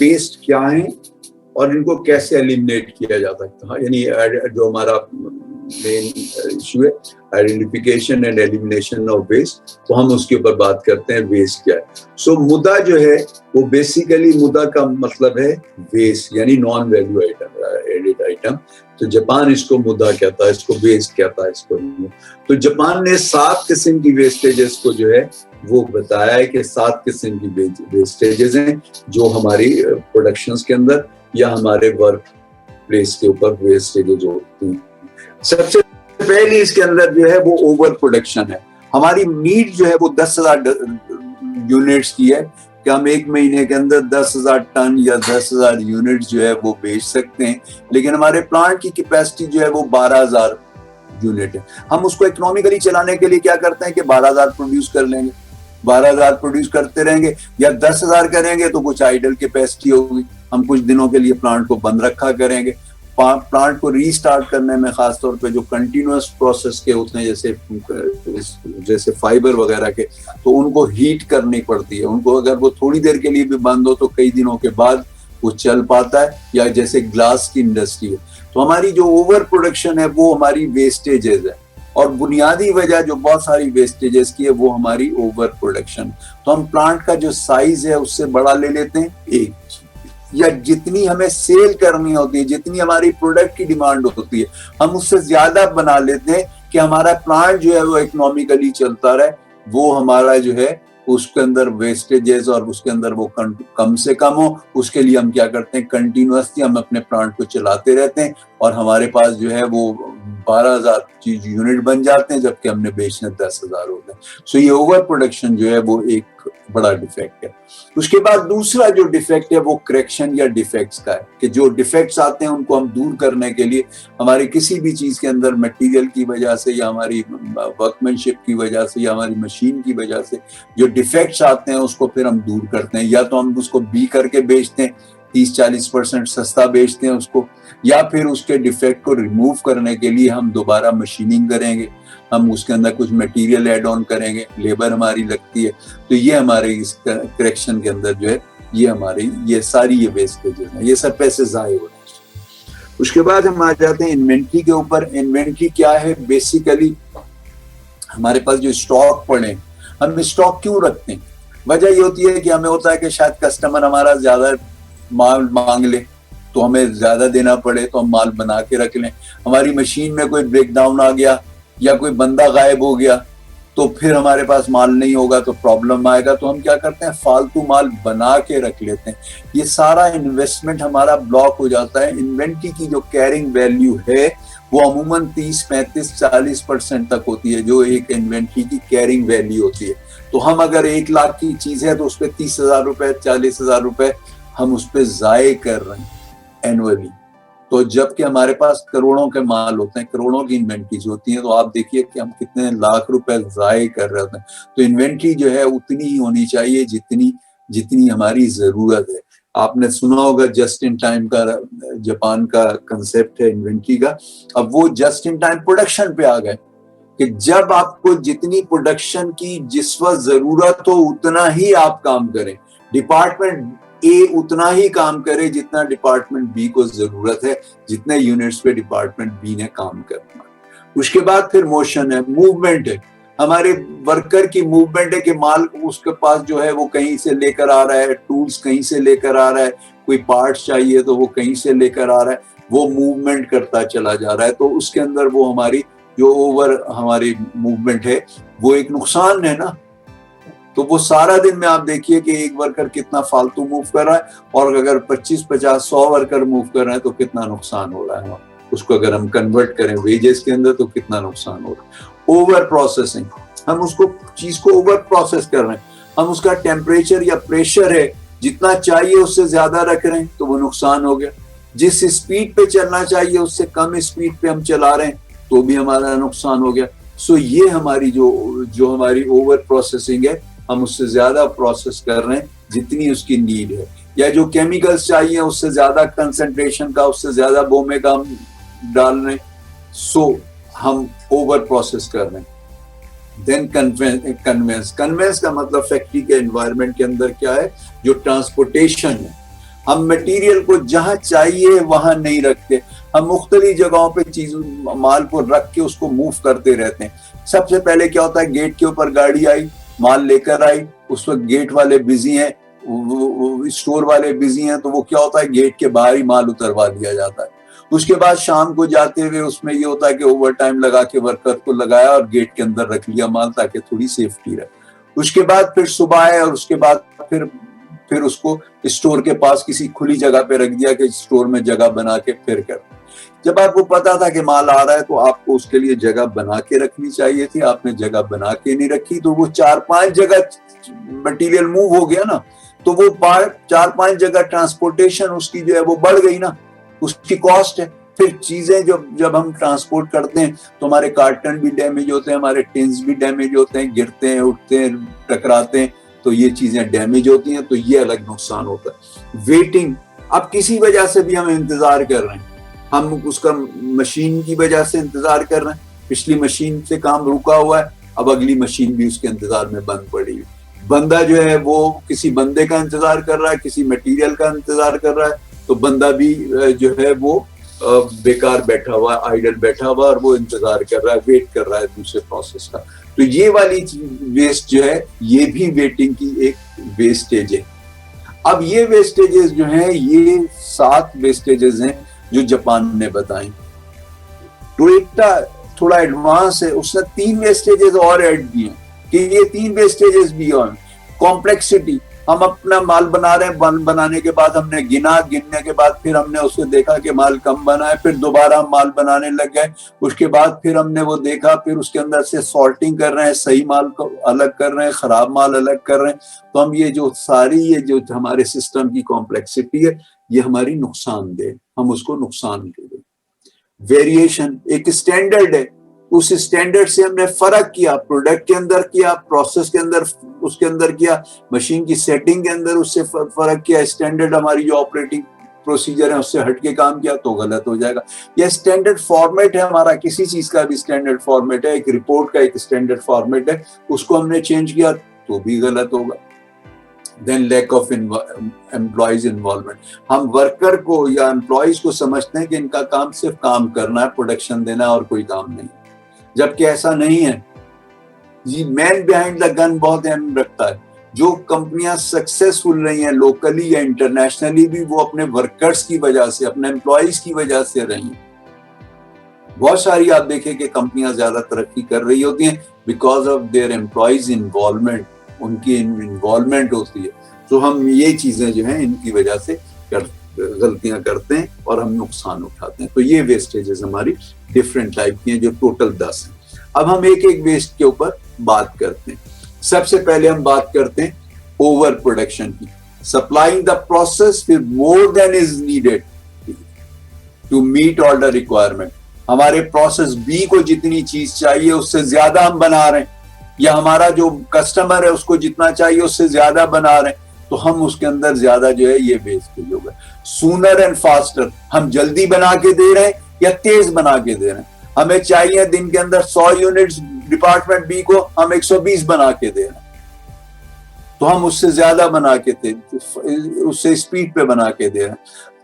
Waste क्या है और इनको कैसे एलिमिनेट किया जा सकता है, यानी जो हमारा मेन इशू है identification and elimination of waste, तो हम उसके ऊपर बात करते हैं वेस्ट क्या है। सो मुदा जो है वो बेसिकली, मुदा का मतलब है वेस्ट यानी नॉन वैल्यू एडेड आइटम। तो जापान इसको मुदा कहता है, इसको वेस्ट कहता है इसको। तो जापान ने 7 किस्म की वेस्टेजेस को जो है वो बताया है कि 7 किस्म की वेस्टेजेस हैं जो हमारी प्रोडक्शंस के अंदर या हमारे वर्क प्लेस के ऊपर वेस्टेजेस होती हैं। सबसे पहली इसके अंदर जो है वो ओवर प्रोडक्शन है। हमारी नीड जो है वो 10,000 यूनिट्स की है कि हम एक महीने के अंदर 10,000 टन या 10,000 यूनिट जो है वो बेच सकते हैं, लेकिन हमारे प्लांट की कैपेसिटी जो है वो 12,000 यूनिट है। हम उसको इकोनॉमिकली चलाने के लिए क्या करते हैं कि 12,000 प्रोड्यूस कर लेंगे, 12,000 प्रोड्यूस करते रहेंगे, या 10,000 करेंगे तो कुछ आइडल कैपेसिटी होगी, हम कुछ दिनों के लिए प्लांट को बंद रखा करेंगे। प्लांट को रीस्टार्ट करने में खासतौर पे जो कंटिन्यूअस प्रोसेस के होते हैं जैसे फाइबर वगैरह के, तो उनको हीट करनी पड़ती है। उनको अगर वो थोड़ी देर के लिए भी बंद हो तो कई दिनों के बाद वो चल पाता है, या जैसे ग्लास की इंडस्ट्री है। तो हमारी जो ओवर प्रोडक्शन है वो हमारी वेस्टेजेस है, और बुनियादी वजह जो बहुत सारी वेस्टेजेस की है वो हमारी ओवर प्रोडक्शन। तो हम प्लांट का जो साइज है उससे बड़ा ले लेते हैं एक, या जितनी हमें सेल करनी होती है, जितनी हमारी प्रोडक्ट की डिमांड होती है, हम उससे ज्यादा बना लेते हैं कि हमारा प्लांट जो है वो इकोनॉमिकली चलता रहे। वो हमारा जो है उसके अंदर वेस्टेजेस और उसके अंदर वो कम से कम हो, उसके लिए हम क्या करते हैं, कंटिन्यूअसली हम अपने प्लांट को चलाते रहते हैं, और हमारे पास जो है वो 12,000 यूनिट बन जाते हैं, जबकि हमने बेचने 10,000 होते हैं। सो ये ओवर प्रोडक्शन जो है वो एक बड़ा डिफेक्ट है। उसके बाद दूसरा जो डिफेक्ट है वो करेक्शन या डिफेक्ट्स का है, कि जो डिफेक्ट्स आते हैं उनको हम दूर करने के लिए हमारी किसी भी चीज के अंदर मटेरियल की वजह से, या हमारी वर्कमैनशिप की वजह से, या हमारी मशीन की वजह से जो डिफेक्ट्स आते हैं उसको फिर हम दूर करते हैं। या तो हम उसको बी करके बेचते हैं, 30-40% सस्ता बेचते हैं उसको, या फिर उसके डिफेक्ट को रिमूव करने के लिए हम दोबारा मशीनिंग करेंगे, हम उसके अंदर कुछ मटेरियल ऐड ऑन करेंगे, लेबर हमारी लगती है। तो ये हमारे इस करेक्शन के अंदर जो है ये हमारी ये सारी ये वेस्टेजेस हैं, ये सब पैसे ज़ाये हो रहे हैं। उसके बाद हम आ जाते हैं इन्वेंट्री के ऊपर। इन्वेंट्री क्या है? बेसिकली हमारे पास जो स्टॉक पड़े, हम स्टॉक क्यों रखते हैं? वजह ये होती है कि हमें होता है कि शायद कस्टमर हमारा ज्यादा माल मांग ले तो हमें ज्यादा देना पड़े, तो हम माल बना के रख लें। हमारी मशीन में कोई ब्रेकडाउन आ गया या कोई बंदा गायब हो गया तो फिर हमारे पास माल नहीं होगा तो प्रॉब्लम आएगा, तो हम क्या करते हैं, फालतू माल बना के रख लेते हैं। ये सारा इन्वेस्टमेंट हमारा ब्लॉक हो जाता है। इन्वेंट्री की जो कैरिंग वैल्यू है वो अमूमन 30, 35, 40% तक होती है, जो एक इन्वेंट्री की कैरिंग वैल्यू होती है। तो हम अगर 1 लाख की चीज है तो उस पर 30,000 रुपए, 40,000 रुपए हम उस पर ज़ाये कर रहे हैं एनुअली। तो जबकि हमारे पास करोड़ों के माल होते हैं, करोड़ों की इन्वेंट्रीज होती हैं, तो आप देखिए कि हम कितने लाख रुपए ज़ाये कर रहे होते हैं। तो इन्वेंट्री जो है उतनी ही होनी चाहिए जितनी हमारी जरूरत है। आपने सुना होगा जस्ट इन टाइम का जापान का कंसेप्ट है इन्वेंट्री का। अब वो जस्ट इन टाइम प्रोडक्शन पे आ गए कि जब आपको जितनी प्रोडक्शन की जिस वक्त जरूरत हो उतना ही आप काम करें। डिपार्टमेंट ए उतना ही काम करे जितना डिपार्टमेंट बी को जरूरत है, जितने यूनिट्स पे डिपार्टमेंट बी ने काम करना। उसके बाद फिर मोशन है, मूवमेंट है, हमारे वर्कर की मूवमेंट है कि माल उसके पास जो है वो कहीं से लेकर आ रहा है, टूल्स कहीं से लेकर आ रहा है, कोई पार्ट्स चाहिए तो वो कहीं से लेकर आ रहा है, वो मूवमेंट करता चला जा रहा है। तो उसके अंदर वो हमारी जो ओवर हमारी मूवमेंट है वो एक नुकसान है ना। तो वो सारा दिन में आप देखिए कि एक वर्कर कितना फालतू मूव कर रहा है, और अगर 25, 50, 100 वर्कर मूव कर रहे हैं तो कितना नुकसान हो रहा है। उसको अगर हम कन्वर्ट करें वेजेस के अंदर तो कितना नुकसान हो रहा है। ओवर प्रोसेसिंग, हम उसको चीज को ओवर प्रोसेस कर रहे हैं, हम उसका टेम्परेचर या प्रेशर है जितना चाहिए उससे ज्यादा रख रहे हैं तो वो नुकसान हो गया। जिस स्पीड पे चलना चाहिए उससे कम स्पीड पे हम चला रहे हैं तो भी हमारा नुकसान हो गया। सो ये हमारी जो हमारी ओवर प्रोसेसिंग है, हम उससे ज्यादा प्रोसेस कर रहे हैं जितनी उसकी नीड है, या जो केमिकल्स चाहिए उससे ज्यादा कंसंट्रेशन का, उससे ज्यादा बोमे का हम डाल रहे हैं। सो हम ओवर प्रोसेस कर रहे हैं। देन कन्वेंस का मतलब फैक्ट्री के एनवायरनमेंट के अंदर क्या है, जो ट्रांसपोर्टेशन है, हम मटेरियल को जहां चाहिए वहां नहीं रखते, हम मुख्तलिफ जगहों पे चीज माल को रख के उसको मूव करते रहते हैं। सबसे पहले क्या होता है, गेट के ऊपर गाड़ी आई, माल लेकर आई, उस वक्त गेट वाले बिजी हैं, स्टोर वाले बिजी हैं, तो वो क्या होता है, गेट के बाहर ही माल उतरवा दिया जाता है। उसके बाद शाम को जाते हुए उसमें ये होता है कि ओवर टाइम लगा के वर्कर को लगाया और गेट के अंदर रख लिया माल, ताकि थोड़ी सेफ्टी रहे। उसके बाद फिर सुबह आए और उसके बाद फिर उसको स्टोर के पास किसी खुली जगह पे रख दिया कि स्टोर में जगह बना के फिर कर। जब आपको पता था कि माल आ रहा है तो आपको उसके लिए जगह बना के रखनी चाहिए थी, आपने जगह बना के नहीं रखी, तो वो 4-5 जगह मटेरियल मूव हो गया ना, तो वो 4-5 जगह ट्रांसपोर्टेशन उसकी जो है वो बढ़ गई ना, उसकी कॉस्ट है। फिर चीजें जब हम ट्रांसपोर्ट करते हैं तो हमारे कार्टन भी डैमेज होते हैं, हमारे टिन्स भी डैमेज होते हैं, गिरते हैं, उठते हैं, टकराते हैं, तो ये चीजें डैमेज होती हैं, तो ये अलग नुकसान होता है। वेटिंग, अब किसी वजह से भी हम इंतजार कर रहे हैं, हम उसका मशीन की वजह से इंतजार कर रहे हैं, पिछली मशीन से काम रुका हुआ है, अब अगली मशीन भी उसके इंतजार में बंद पड़ी है। बंदा जो है वो किसी बंदे का इंतजार कर रहा है, किसी मटेरियल का इंतजार कर रहा है, तो बंदा भी जो है वो बेकार बैठा हुआ, आइडल बैठा हुआ, और वो इंतजार कर रहा है, वेट कर रहा है दूसरे प्रोसेस का। तो ये वाली वेस्ट जो है, ये भी वेटिंग की एक वेस्टेज है। अब ये वेस्टेजेस जो हैं, ये 7 वेस्टेजेस हैं जो जापान ने बताई। टोयोटा थोड़ा एडवांस है, उसने 3 वेस्टेजेस और ऐड किए कि ये 3 वेस्टेजेस भी और कॉम्प्लेक्सिटी। हम अपना माल बना रहे हैं, बनाने के बाद हमने गिनने के बाद फिर हमने उसको देखा कि माल कम बना है, फिर दोबारा हम माल बनाने लग गए, उसके बाद फिर हमने वो देखा, फिर उसके अंदर से सॉर्टिंग कर रहे हैं, सही माल को अलग कर रहे हैं, खराब माल अलग कर रहे हैं। तो हम ये जो हमारे सिस्टम की कॉम्प्लेक्सिटी है, ये हमारी नुकसानदेह, हम उसको नुकसान दे दें। वेरिएशन एक स्टैंडर्ड है, उस स्टैंडर्ड से हमने फर्क किया, प्रोडक्ट के अंदर किया, प्रोसेस के अंदर उसके अंदर किया, मशीन की सेटिंग के अंदर उससे फर्क किया, स्टैंडर्ड हमारी जो ऑपरेटिंग प्रोसीजर है उससे हटके काम किया तो गलत हो जाएगा। यह स्टैंडर्ड फॉर्मेट है हमारा, किसी चीज का भी स्टैंडर्ड फॉर्मेट है, एक रिपोर्ट का एक स्टैंडर्ड फॉर्मेट है, उसको हमने चेंज किया तो भी गलत होगा। Then lack of employees involvement, हम वर्कर को या एम्प्लॉइज को समझते हैं कि इनका काम सिर्फ काम करना है, प्रोडक्शन देना है और कोई काम नहीं, जबकि ऐसा नहीं है। जी, मैन बिहाइंड द गन बहुत अहम रखता है। जो कंपनियां सक्सेसफुल रही हैं लोकली या इंटरनेशनली भी, वो अपने वर्कर्स की वजह से, अपने एम्प्लॉइज की वजह से रही हैं। बहुत सारी आप देखें कि कंपनियां ज्यादा तरक्की कर रही होती हैं because of their employees involvement, उनकी इन्वॉल्वमेंट होती है। तो हम ये चीजें जो हैं इनकी वजह से गलतियां करते हैं और हम नुकसान उठाते हैं। तो ये वेस्टेजेस हमारी डिफरेंट टाइप की हैं, जो टोटल 10 हैं। अब हम एक एक वेस्ट के ऊपर बात करते हैं। सबसे पहले हम बात करते हैं ओवर प्रोडक्शन की, supplying the process with more than is needed to meet all the requirement. हमारे प्रोसेस बी को जितनी चीज चाहिए उससे ज्यादा हम बना रहे हैं, या हमारा जो कस्टमर है उसको जितना चाहिए उससे ज्यादा बना रहे हैं, तो हम उसके अंदर ज्यादा जो है ये वेस्टेज होगा। सूनर एंड फास्टर, हम जल्दी बना के दे रहे हैं या तेज बना के दे रहे हैं। हमें चाहिए दिन के अंदर 100 यूनिट्स, डिपार्टमेंट बी को हम 120 बना के दे रहे हैं, तो हम उससे ज्यादा बना के दे, उससे स्पीड पे बना के दे रहे हैं।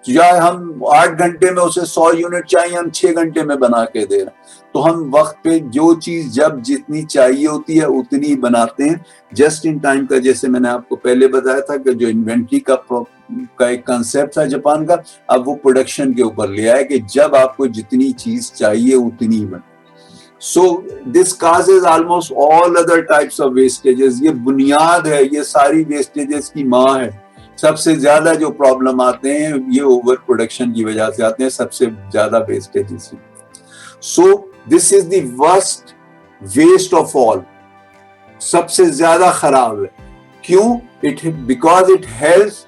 या हम 8 घंटे में उसे 100 यूनिट चाहिए, हम 6 घंटे में बना के दे रहे हैं। तो हम वक्त पे जो चीज जब जितनी चाहिए होती है उतनी बनाते हैं। जस्ट इन टाइम का, जैसे मैंने आपको पहले बताया था कि जो इन्वेंट्री का एक कंसेप्ट था जापान का, अब वो प्रोडक्शन के ऊपर ले आया कि जब आपको जितनी चीज चाहिए उतनी बने। So this causes almost all other types of vestiges. ये बुनियाद है, ये सारी वेस्टेजेस की माँ है। सबसे ज्यादा जो प्रॉब्लम आते हैं ये ओवर प्रोडक्शन की वजह से आते हैं, सबसे ज्यादा wastages. So this is the worst waste of all, सबसे ज्यादा खराब है। क्यों? It because it helps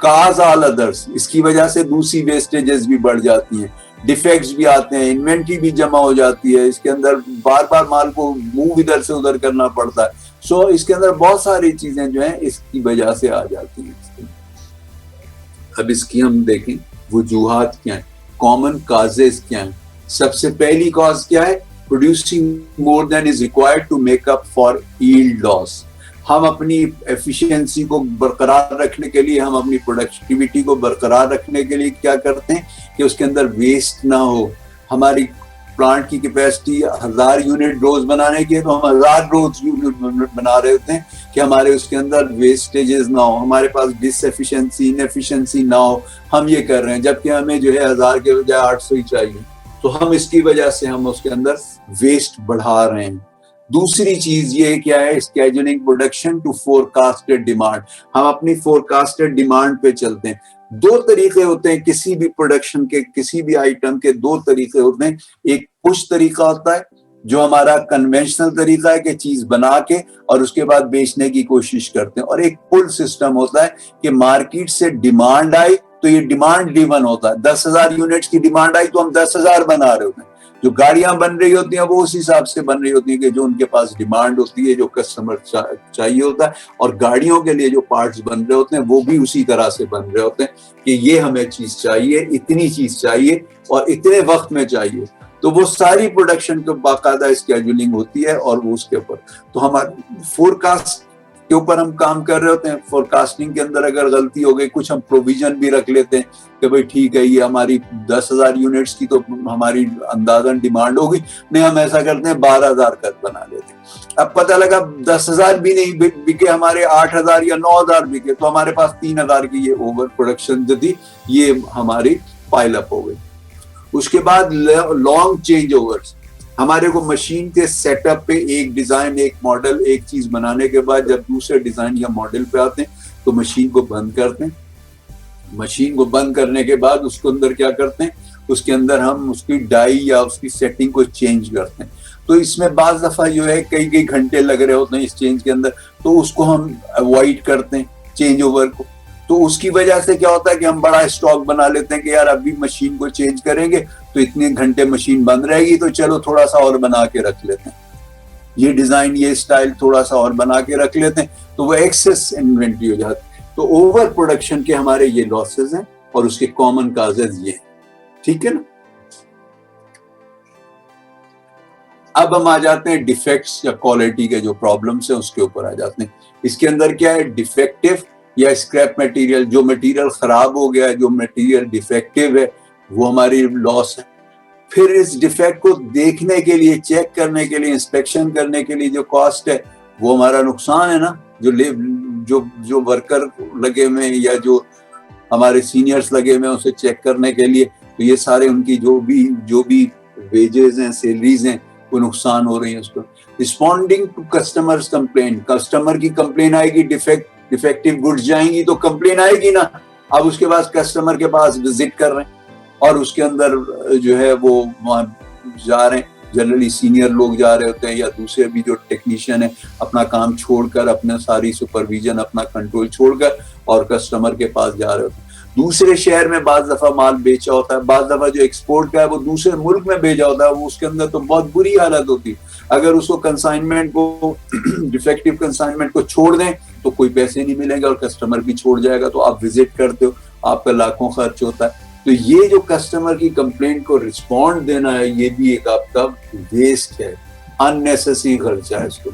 cause all others. इसकी वजह से दूसरी वेस्टेजेस भी बढ़ जाती हैं, डिफेक्ट्स भी आते हैं, इन्वेंट्री भी जमा हो जाती है, इसके अंदर बार बार माल को मूव इधर से उधर करना पड़ता है। सो इसके अंदर बहुत सारी चीजें जो हैं इसकी वजह से आ जाती हैं। अब इसकी हम देखें वजूहात क्या है, कॉमन काजेस क्या है। सबसे पहली कॉज क्या है? Producing more than is required to make up for yield loss. हम अपनी एफिशिएंसी को बरकरार रखने के लिए, हम अपनी प्रोडक्टिविटी को बरकरार रखने के लिए क्या करते हैं कि उसके अंदर वेस्ट ना हो। हमारी प्लांट की कैपेसिटी 1000 यूनिट रोज बनाने की है, तो हम 1000 रोज यूनिट बना रहे होते हैं कि हमारे उसके अंदर वेस्टेजेस ना हो, हमारे पास डिसएफिशिएंसी इनएफिशिएंसी ना हो। हम ये कर रहे हैं, जबकि हमें जो है 1000 के बजाय 800 ही चाहिए। तो हम इसकी वजह से हम उसके अंदर वेस्ट बढ़ा रहे हैं। दूसरी चीज ये क्या है, scheduling production to forecasted demand. हम अपनी फोरकास्टेड डिमांड पे चलते हैं। दो तरीके होते हैं किसी भी प्रोडक्शन के, किसी भी आइटम के दो तरीके होते हैं। एक पुश तरीका होता है जो हमारा कन्वेंशनल तरीका है कि चीज बना के और उसके बाद बेचने की कोशिश करते हैं, और एक पुल सिस्टम होता है कि मार्केट से डिमांड आई तो ये डिमांड ड्रिवन होता है। 10,000 यूनिट्स की डिमांड आई तो हम 10,000 बना रहे होते हैं। जो गाड़ियां बन रही होती हैं वो उस हिसाब से बन रही होती है कि जो उनके पास डिमांड होती है, जो कस्टमर चाहिए होता है। और गाड़ियों के लिए जो पार्ट्स बन रहे होते हैं वो भी उसी तरह से बन रहे होते हैं कि ये हमें चीज चाहिए, इतनी चीज चाहिए और इतने वक्त में चाहिए। तो वो सारी प्रोडक्शन को बाकायदा स्केड्यूलिंग होती है और वो उसके ऊपर, तो हमारे फोरकास्ट के ऊपर हम काम कर रहे होते हैं। फोरकास्टिंग के अंदर अगर गलती हो गई, कुछ हम प्रोविजन भी रख लेते हैं कि भाई ठीक है ये हमारी 10,000 यूनिट्स की तो हमारी अंदाजन डिमांड होगी, नहीं हम ऐसा करते हैं 12,000 का बना लेते हैं। अब पता लगा 10,000 भी नहीं बिके, हमारे 8,000 या 9,000 बिके, तो हमारे पास 3,000 की ये ओवर प्रोडक्शन जो थी ये हमारी पाइल अप हो गई। उसके बाद लॉन्ग चेंज ओवर्स। हमारे को मशीन के सेटअप पे एक डिजाइन, एक मॉडल, एक चीज बनाने के बाद जब दूसरे डिजाइन या मॉडल पे आते हैं तो मशीन को बंद करते हैं। मशीन को बंद करने के बाद उसको अंदर क्या करते हैं, उसके अंदर हम उसकी डाई या उसकी सेटिंग को चेंज करते हैं। तो इसमें बाज दफा जो है कई घंटे लग रहे होते हैं इस चेंज के अंदर, तो उसको हम अवॉइड करते हैं चेंज ओवर को। तो उसकी वजह से क्या होता है कि हम बड़ा स्टॉक बना लेते हैं कि यार अभी मशीन को चेंज करेंगे तो इतने घंटे मशीन बंद रहेगी, तो चलो थोड़ा सा और बना के रख लेते हैं, ये डिजाइन ये स्टाइल थोड़ा सा और बना के रख लेते हैं, तो वो एक्सेस इन्वेंट्री हो जाती है। तो ओवर प्रोडक्शन के हमारे ये लॉसेस हैं और उसके कॉमन काजेज ये हैं, ठीक है ना। अब हम आ जाते हैं डिफेक्ट्स या क्वालिटी के जो प्रॉब्लम्स हैं उसके ऊपर आ जाते हैं। इसके अंदर क्या है, डिफेक्टिव या स्क्रैप मटेरियल, जो मटेरियल खराब हो गया है, जो मटेरियल डिफेक्टिव है वो हमारी लॉस है। फिर इस डिफेक्ट को देखने के लिए, चेक करने के लिए, इंस्पेक्शन करने के लिए जो कॉस्ट है वो हमारा नुकसान है ना। जो वर्कर लगे हुए हैं या जो हमारे सीनियर्स लगे हुए हैं उसे चेक करने के लिए, तो ये सारे उनकी जो भी वेजेस हैं, सैलरीज हैं, वो नुकसान हो रही है उसको। Responding to customers complaint, customer की कंप्लेन आएगी, डिफेक्टिव गुड्स जाएंगी तो कंप्लेन आएगी ना। अब उसके बाद कस्टमर के पास विजिट कर रहे हैं और उसके अंदर जो है वो वहाँ जा रहे हैं, जनरली सीनियर लोग जा रहे होते हैं या दूसरे भी जो टेक्नीशियन है अपना काम छोड़कर, अपना सारी सुपरविजन, अपना कंट्रोल छोड़कर और कस्टमर के पास जा रहे होते हैं। दूसरे शहर में बाज दफा माल बेचा होता है, बाज दफा जो एक्सपोर्ट का है वो दूसरे मुल्क में भेजा होता है, वो उसके अंदर तो बहुत बुरी हालत होती है। अगर उसको कंसाइनमेंट को डिफेक्टिव कंसाइनमेंट को छोड़ दें तो कोई पैसे नहीं मिलेंगे और कस्टमर भी छोड़ जाएगा, तो आप विजिट करते हो, आपका लाखों खर्च होता है। तो ये जो कस्टमर की कंप्लेंट को रिस्पॉन्ड देना है ये भी एक आपका वेस्ट है, अननेसेसरी खर्चा है। इसको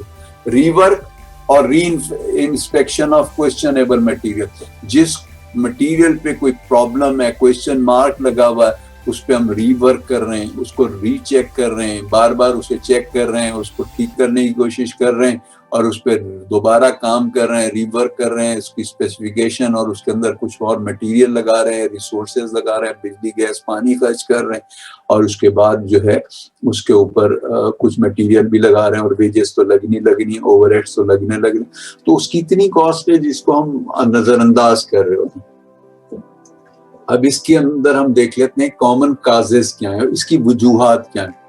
रीवर्क और री इंस्पेक्शन ऑफ क्वेश्चनेबल मटेरियल, जिस मटेरियल पे कोई प्रॉब्लम है, क्वेश्चन मार्क लगा हुआ है, उस पे हम रीवर्क कर रहे हैं, उसको रीचेक कर रहे हैं, बार बार उसे चेक कर रहे हैं, उसको ठीक करने की कोशिश कर रहे हैं और उस पर दोबारा काम कर रहे हैं, रीवर्क कर रहे हैं, उसकी स्पेसिफिकेशन और उसके अंदर कुछ और मटेरियल लगा रहे हैं, रिसोर्सेज लगा रहे हैं, बिजली गैस पानी खर्च कर रहे हैं और उसके बाद जो है उसके ऊपर कुछ मटेरियल भी लगा रहे हैं और वेजेस तो लगनी, ओवरहेड्स तो लगने। तो उसकी इतनी कॉस्ट है जिसको हम नजरअंदाज कर रहे होते हैं। अब इसके अंदर हम देख लेते हैं कॉमन काजेस क्या है, इसकी वजूहात क्या है।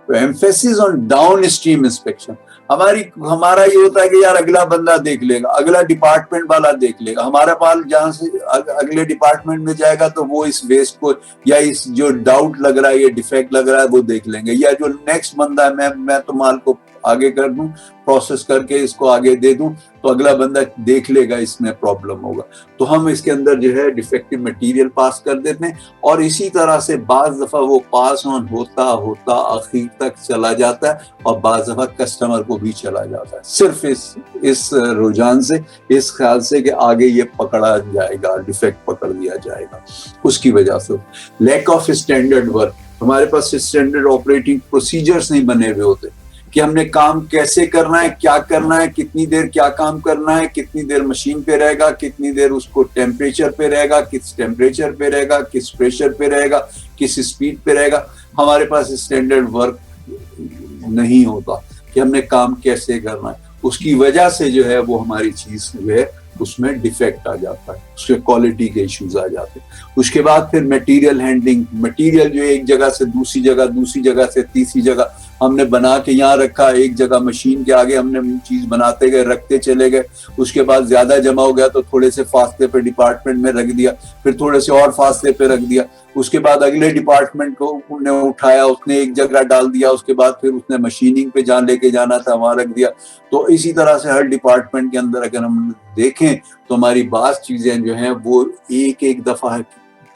तो emphasis on down stream inspection, हमारा ये होता है कि यार अगला बंदा देख लेगा, अगला डिपार्टमेंट वाला देख लेगा, हमारा पाल जहां से अगले डिपार्टमेंट में जाएगा तो वो इस वेस्ट को या इस जो डाउट लग रहा है, ये डिफेक्ट लग रहा है वो देख लेंगे, या जो नेक्स्ट बंदा है मैं तो माल को आगे कर दूं, प्रोसेस करके इसको आगे दे दूं, तो अगला बंदा देख लेगा इसमें प्रॉब्लम होगा। तो हम इसके अंदर जो है डिफेक्टिव मटेरियल पास कर देते हैं और इसी तरह से बाज दफा वो पास ऑन होता होता आखिर तक चला जाता है और बाज दफा कस्टमर को भी चला जाता है, सिर्फ इस रुझान से, इस ख्याल से कि आगे ये पकड़ा जाएगा, डिफेक्ट पकड़ लिया जाएगा। उसकी वजह से लैक ऑफ स्टैंडर्ड वर्क, हमारे पास स्टैंडर्ड ऑपरेटिंग प्रोसीजर्स नहीं बने हुए होते कि हमने काम कैसे करना है, क्या करना है, कितनी देर क्या काम करना है, कितनी देर मशीन पे रहेगा, कितनी देर उसको टेम्परेचर पे रहेगा, किस टेम्परेचर पे रहेगा, किस प्रेशर पे रहेगा, किस स्पीड पे रहेगा। हमारे पास स्टैंडर्ड वर्क नहीं होता कि हमने काम कैसे करना है। उसकी वजह से जो है वो हमारी चीज जो है उसमें डिफेक्ट आ जाता है, उसके क्वालिटी के इश्यूज आ जाते हैं। उसके बाद फिर मटेरियल हैंडलिंग, मटेरियल जो एक जगह से दूसरी जगह, दूसरी जगह से तीसरी जगह हमने बना के यहाँ रखा, एक जगह मशीन के आगे हमने चीज बनाते गए, रखते चले गए। उसके बाद ज्यादा जमा हो गया तो थोड़े से फासले पे डिपार्टमेंट में रख दिया, फिर थोड़े से और फासले पे रख दिया। उसके बाद अगले डिपार्टमेंट को उसने उठाया, उसने एक जगह डाल दिया, उसके बाद फिर उसने मशीनिंग पे जहाँ लेके जाना था वहां रख दिया। तो इसी तरह से हर डिपार्टमेंट के अंदर अगर हम देखें तो हमारी बात चीजें जो हैं वो एक एक दफा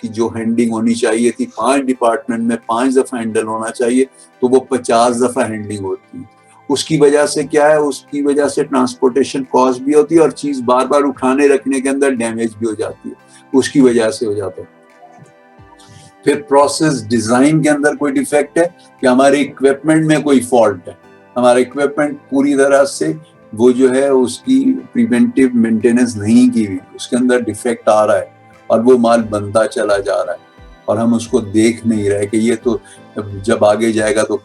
की जो हैंडलिंग होनी चाहिए थी 5 डिपार्टमेंट में 5 दफा हैंडल होना चाहिए, तो वो 50 दफा हैंडलिंग होती है। उसकी वजह से क्या है, उसकी वजह से ट्रांसपोर्टेशन कॉस्ट भी होती है और चीज बार बार उठाने रखने के अंदर डैमेज भी हो जाती है, उसकी वजह से हो जाता है। फिर प्रोसेस डिजाइन के अंदर कोई डिफेक्ट है कि हमारे इक्विपमेंट में कोई फॉल्ट है, हमारा इक्विपमेंट पूरी तरह से वो जो है उसकी प्रिवेंटिव मेंटेनेंस नहीं की हुई, उसके अंदर डिफेक्ट आ रहा है और वो माल बनता चला जा रहा है और हम उसको देख नहीं रहे कि ये तो जब आगे जाएगा तो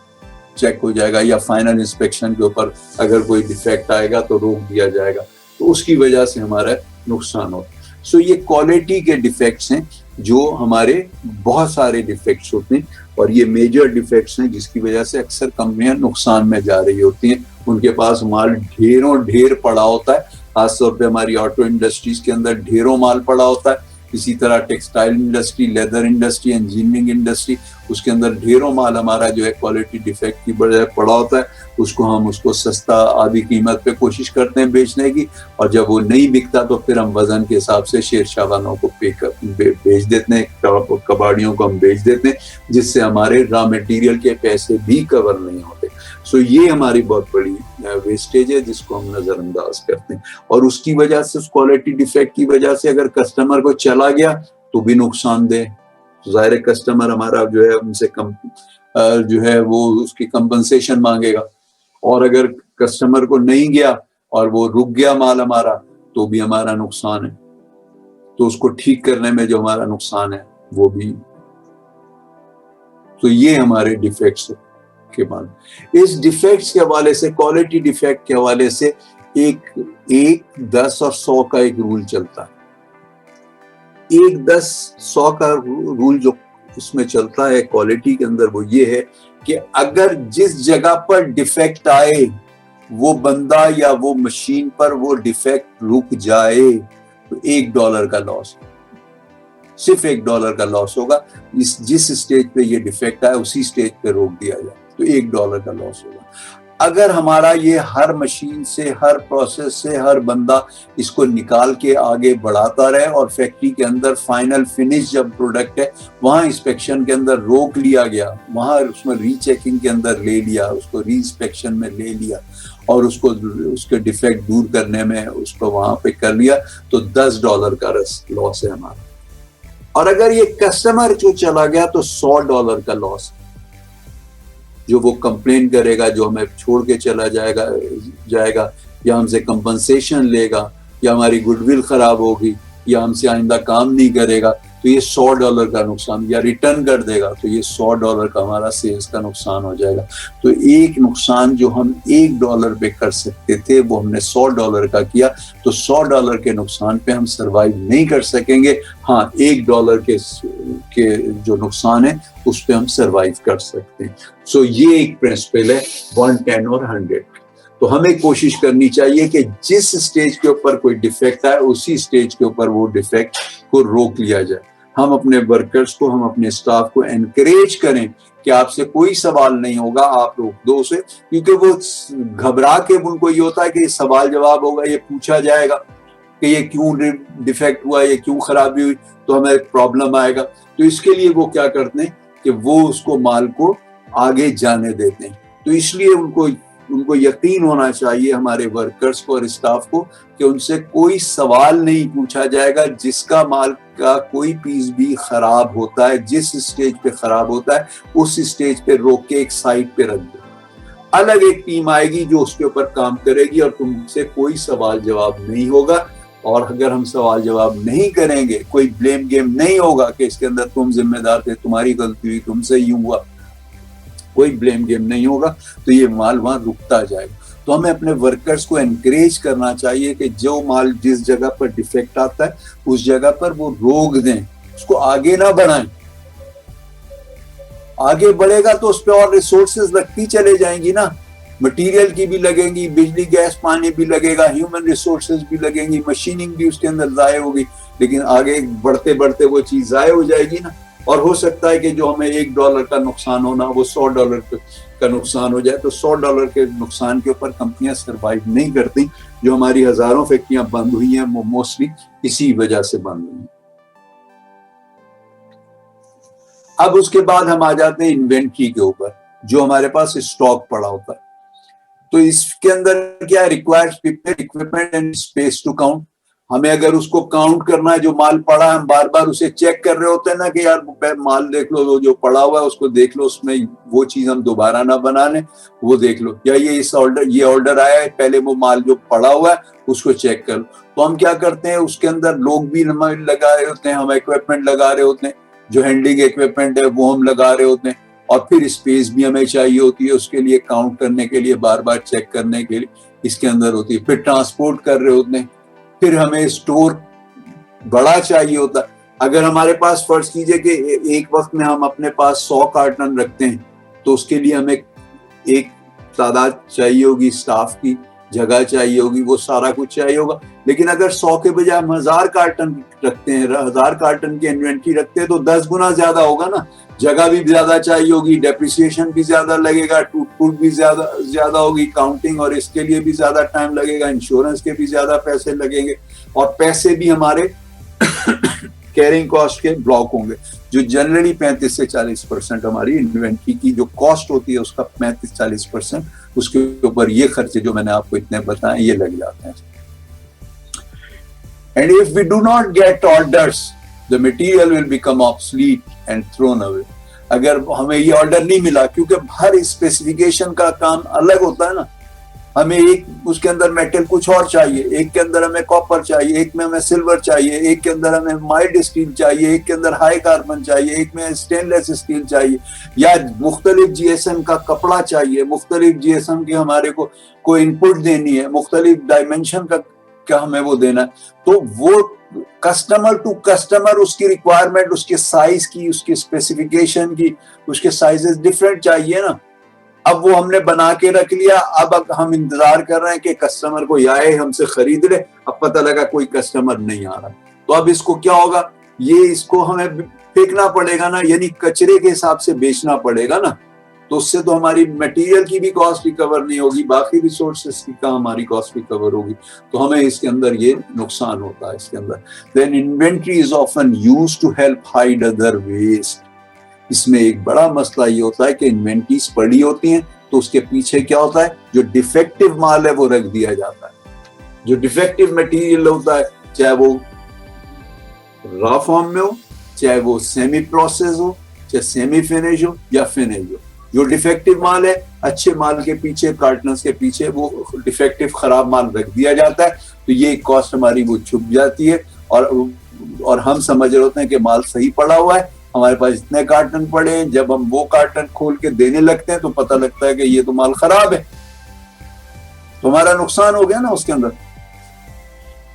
चेक हो जाएगा या फाइनल इंस्पेक्शन के ऊपर अगर कोई डिफेक्ट आएगा तो रोक दिया जाएगा, तो उसकी वजह से हमारा नुकसान होता है। सो ये क्वालिटी के डिफेक्ट्स हैं जो हमारे बहुत सारे डिफेक्ट्स होते हैं और ये मेजर डिफेक्ट्स हैं जिसकी वजह से अक्सर कंपनियां नुकसान में जा रही होती हैं। उनके पास माल ढेर पड़ा होता है, खासतौर पे हमारी ऑटो इंडस्ट्रीज के अंदर ढेरों माल पड़ा होता है। इसी तरह textile industry, leather industry, engineering industry, उसके अंदर ढेरों माल हमारा जो है क्वालिटी डिफेक्ट की वजह पड़ा होता है। उसको सस्ता आधी कीमत पे कोशिश करते हैं बेचने की और जब वो नहीं बिकता तो फिर हम वजन के हिसाब से शेरशाह वालों को बेच देते हैं, कबाड़ियों को हम बेच देते हैं, जिससे हमारे रॉ मटेरियल के पैसे भी कवर नहीं होते। सो ये हमारी बहुत बड़ी वेस्टेज है जिसको हम नजरअंदाज करते हैं और उसकी वजह से, उस क्वालिटी डिफेक्ट की वजह से अगर कस्टमर को चला गया तो भी नुकसानदेह। तो जाहिर कस्टमर हमारा जो है उनसे कम जो है वो उसकी कंपनसेशन मांगेगा और अगर कस्टमर को नहीं गया और वो रुक गया माल हमारा तो भी हमारा नुकसान है। तो उसको ठीक करने में जो हमारा नुकसान है वो भी। तो ये हमारे डिफेक्ट्स के बाद इस डिफेक्ट्स के हवाले से, क्वालिटी डिफेक्ट के हवाले से एक 10 और 100 का एक रूल चलता है। 1 10 100 का रूल जो उसमें चलता है क्वालिटी के अंदर वो ये है कि अगर जिस जगह पर डिफेक्ट आए वो बंदा या वो मशीन पर वो डिफेक्ट रुक जाए तो $1 का लॉस, सिर्फ $1 का लॉस होगा। जिस स्टेज पे ये डिफेक्ट आए उसी स्टेज पे रोक दिया जाए तो $1 का लॉस होगा। अगर हमारा ये हर मशीन से, हर प्रोसेस से, हर बंदा इसको निकाल के आगे बढ़ाता रहे और फैक्ट्री के अंदर फाइनल फिनिश जब प्रोडक्ट है वहां इंस्पेक्शन के अंदर रोक लिया गया, वहां उसमें रीचेकिंग के अंदर ले लिया, उसको री इंस्पेक्शन में ले लिया और उसको उसके डिफेक्ट दूर करने में उसको वहां पे कर लिया तो $10 का लॉस है हमारा। और अगर ये कस्टमर जो चला गया तो $100 का लॉस, जो वो कंप्लेन करेगा, जो हमें छोड़ के चला जाएगा या हमसे कंपनसेशन लेगा या हमारी गुडविल खराब होगी या हमसे आइंदा काम नहीं करेगा तो ये $100 का नुकसान, या रिटर्न कर देगा तो ये $100 का हमारा सेल्स का नुकसान हो जाएगा। तो एक नुकसान जो हम $1 पे कर सकते थे वो हमने $100 का किया, तो $100 के नुकसान पे हम सरवाइव नहीं कर सकेंगे। हाँ, $1 के जो नुकसान है उस पे हम सरवाइव कर सकते हैं। सो ये एक प्रिंसिपल है 1, 10 और 100। तो हमें कोशिश करनी चाहिए कि जिस स्टेज के ऊपर कोई डिफेक्ट है उसी स्टेज के ऊपर वो डिफेक्ट को रोक लिया जाए। हम अपने वर्कर्स को, हम अपने स्टाफ को एनकरेज करें कि आपसे कोई सवाल नहीं होगा, आप रोक दो उसे, क्योंकि वो घबरा के उनको ये होता है कि सवाल जवाब होगा, ये पूछा जाएगा कि ये क्यों डिफेक्ट हुआ, ये क्यों खराबी हुई, तो हमें प्रॉब्लम आएगा। तो इसके लिए वो क्या करते हैं कि वो उसको माल को आगे जाने देते हैं। तो इसलिए उनको उनको यकीन होना चाहिए हमारे वर्कर्स को और स्टाफ को कि उनसे कोई सवाल नहीं पूछा जाएगा। जिसका माल का कोई पीस भी खराब होता है, जिस स्टेज पे खराब होता है, उस स्टेज पे रोक के एक साइड पे रख दो। अलग एक टीम आएगी जो उसके ऊपर काम करेगी और तुमसे कोई सवाल जवाब नहीं होगा। और अगर हम सवाल जवाब नहीं करेंगे, कोई ब्लेम गेम नहीं होगा कि इसके अंदर तुम जिम्मेदार थे, तुम्हारी गलती हुई, तुमसे यूं हुआ, कोई ब्लेम गेम नहीं होगा, तो ये माल वहां रुकता जाएगा। तो हमें अपने वर्कर्स को एनकरेज करना चाहिए कि जो माल जिस जगह पर डिफेक्ट आता है उस जगह पर वो रोक दें, उसको आगे ना बढ़ाएं। आगे बढ़ेगा तो उस पर और रिसोर्सेज लगती चले जाएंगी ना, मटेरियल की भी लगेंगी, बिजली गैस पानी भी लगेगा, ह्यूमन रिसोर्सेज भी लगेंगी, मशीनिंग भी उसके अंदर जाए होगी। लेकिन आगे बढ़ते बढ़ते वो चीज जाए हो जाएगी ना। और हो सकता है कि जो हमें $1 का नुकसान होना वो $100 का नुकसान हो जाए। तो $100 के नुकसान के ऊपर कंपनियां सरवाइव नहीं करती। जो हमारी हजारों फैक्ट्रियां बंद हुई हैं वो मोस्टली इसी वजह से बंद हुई। अब उसके बाद हम आ जाते हैं इन्वेंट्री के ऊपर, जो हमारे पास स्टॉक पड़ा होता है। तो इसके अंदर क्या required equipment and space to count. हमें अगर उसको काउंट करना है, जो माल पड़ा है, हम बार बार उसे चेक कर रहे होते हैं ना कि यार माल देख लो, जो पड़ा हुआ है उसको देख लो, उसमें वो चीज हम दोबारा ना बना लें, वो देख लो। या ये ऑर्डर आया है, पहले वो माल जो पड़ा हुआ है उसको चेक कर लो। तो हम क्या करते हैं, उसके अंदर लोग भी लगा रहे होते हैं, हम इक्विपमेंट लगा रहे होते हैं, जो हैंडलिंग इक्विपमेंट है वो हम लगा रहे होते हैं। और फिर स्पेस भी हमें चाहिए होती है उसके लिए, काउंट करने के लिए, बार बार चेक करने के लिए इसके अंदर होती है। फिर ट्रांसपोर्ट कर रहे होते हैं, फिर हमें स्टोर बड़ा चाहिए होता है। अगर हमारे पास फर्ज कीजिए कि एक वक्त में हम अपने पास 100 कार्टन रखते हैं, तो उसके लिए हमें एक तादाद चाहिए होगी, स्टाफ की जगह चाहिए होगी, वो सारा कुछ चाहिए होगा। लेकिन अगर 100 के बजाय हम 1000 कार्टन रखते हैं, 1000 कार्टन की इन्वेंट्री रखते हैं, तो 10 गुना ज्यादा होगा ना। जगह भी ज्यादा चाहिए होगी, डेप्रिसिएशन भी ज्यादा लगेगा, टूट भी ज्यादा होगी, काउंटिंग और इसके लिए भी ज्यादा टाइम लगेगा, इंश्योरेंस के भी ज्यादा पैसे लगेंगे, और पैसे भी हमारे कैरिंग कॉस्ट के ब्लॉक होंगे, जो जनरली 35 से 40% हमारी इन्वेंट्री की जो कॉस्ट होती है उसका 35-40% उसके ऊपर ये खर्चे जो मैंने आपको इतने बताए ये लग जाते हैं। And if we do not get orders, the material will become obsolete and thrown away. अगर हमें ये ऑर्डर नहीं मिला, क्योंकि हर स्पेसिफिकेशन का काम अलग होता है ना, हमें एक उसके अंदर मेटल कुछ और चाहिए, एक के अंदर हमें कॉपर चाहिए, एक में हमें सिल्वर चाहिए, एक के अंदर हमें माइल्ड स्टील चाहिए, एक के अंदर हाई कार्बन चाहिए, एक में स्टेनलेस स्टील चाहिए, या मुख्तलिफ जीएसएम का कपड़ा चाहिए, मुख्तलिफ जीएसएम की हमारे को इनपुट देनी है, मुख्तलिफ डायमेंशन का हमें वो देना है। तो वो कस्टमर टू कस्टमर उसकी रिक्वायरमेंट, उसके साइज की, उसकी स्पेसिफिकेशन की, उसके साइजेस डिफरेंट चाहिए ना। अब वो हमने बना के रख लिया, अब हम इंतजार कर रहे हैं कि कस्टमर को आए, हमसे खरीद ले। अब पता लगा कोई कस्टमर नहीं आ रहा, तो अब इसको क्या होगा, ये इसको हमें फेंकना पड़ेगा ना, यानी कचरे के हिसाब से बेचना पड़ेगा ना। तो उससे तो हमारी मटेरियल की भी कॉस्ट रिकवर नहीं होगी, बाकी रिसोर्सेस की का हमारी कॉस्ट रिकवर होगी। तो हमें इसके अंदर ये नुकसान होता है इसके अंदर। Then inventory is often used to help hide other waste. इसमें एक बड़ा मसला ये होता है कि इन्वेंट्रीज पड़ी होती हैं, तो उसके पीछे क्या होता है, जो डिफेक्टिव माल है वो रख दिया जाता है। जो डिफेक्टिव मटेरियल होता है, चाहे वो रॉ फॉर्म में हो, चाहे वो सेमी प्रोसेस हो, चाहे सेमी फिनिश हो या फिनिश हो, जो डिफेक्टिव माल है, अच्छे माल के पीछे, कार्टनर्स के पीछे वो डिफेक्टिव खराब माल रख दिया जाता है। तो ये कॉस्ट हमारी वो छुप जाती है, और हम समझ रहे होते हैं कि माल सही पड़ा हुआ है, हमारे पास इतने कार्टन पड़े हैं। जब हम वो कार्टन खोल के देने लगते हैं तो पता लगता है कि ये तो माल खराब है, तो हमारा नुकसान हो गया ना उसके अंदर।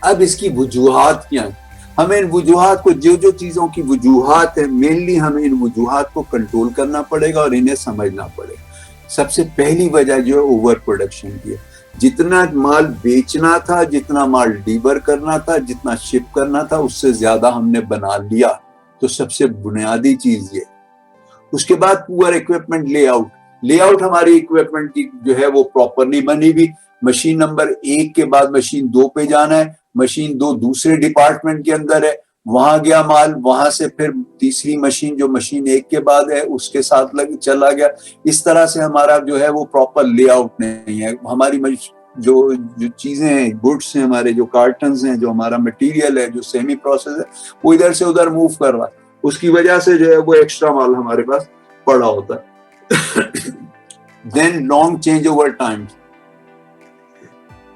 अब इसकी वजूहात क्या है, हमें इन वजूहात को, जो चीजों की वजूहात है, मेनली हमें इन वजूहात को कंट्रोल करना पड़ेगा और इन्हें समझना पड़ेगा। सबसे पहली वजह जो है ओवर प्रोडक्शन की है। जितना माल बेचना था, जितना माल डिलीवर करना था, जितना शिप करना था, उससे ज्यादा हमने बना लिया। तो सबसे बुनियादी चीज ये। उसके बाद पुअर इक्विपमेंट लेआउट हमारी इक्विपमेंट की जो है वो प्रॉपर नहीं बनी हुई। मशीन नंबर 1 के बाद मशीन 2 पे जाना है, मशीन 2 दूसरे डिपार्टमेंट के अंदर है, वहां गया माल, वहां से फिर तीसरी मशीन जो मशीन एक के बाद है उसके साथ चला गया। इस तरह से हमारा जो है वो प्रॉपर लेआउट नहीं है। हमारी जो जो चीजें हैं, गुड्स हैं, हमारे जो कार्टन्स हैं, जो हमारा मटेरियल है, जो सेमी प्रोसेस है, वो इधर से उधर मूव कर रहा है। उसकी वजह से जो है वो एक्स्ट्रा माल हमारे पास पड़ा होता है। Then long change over time,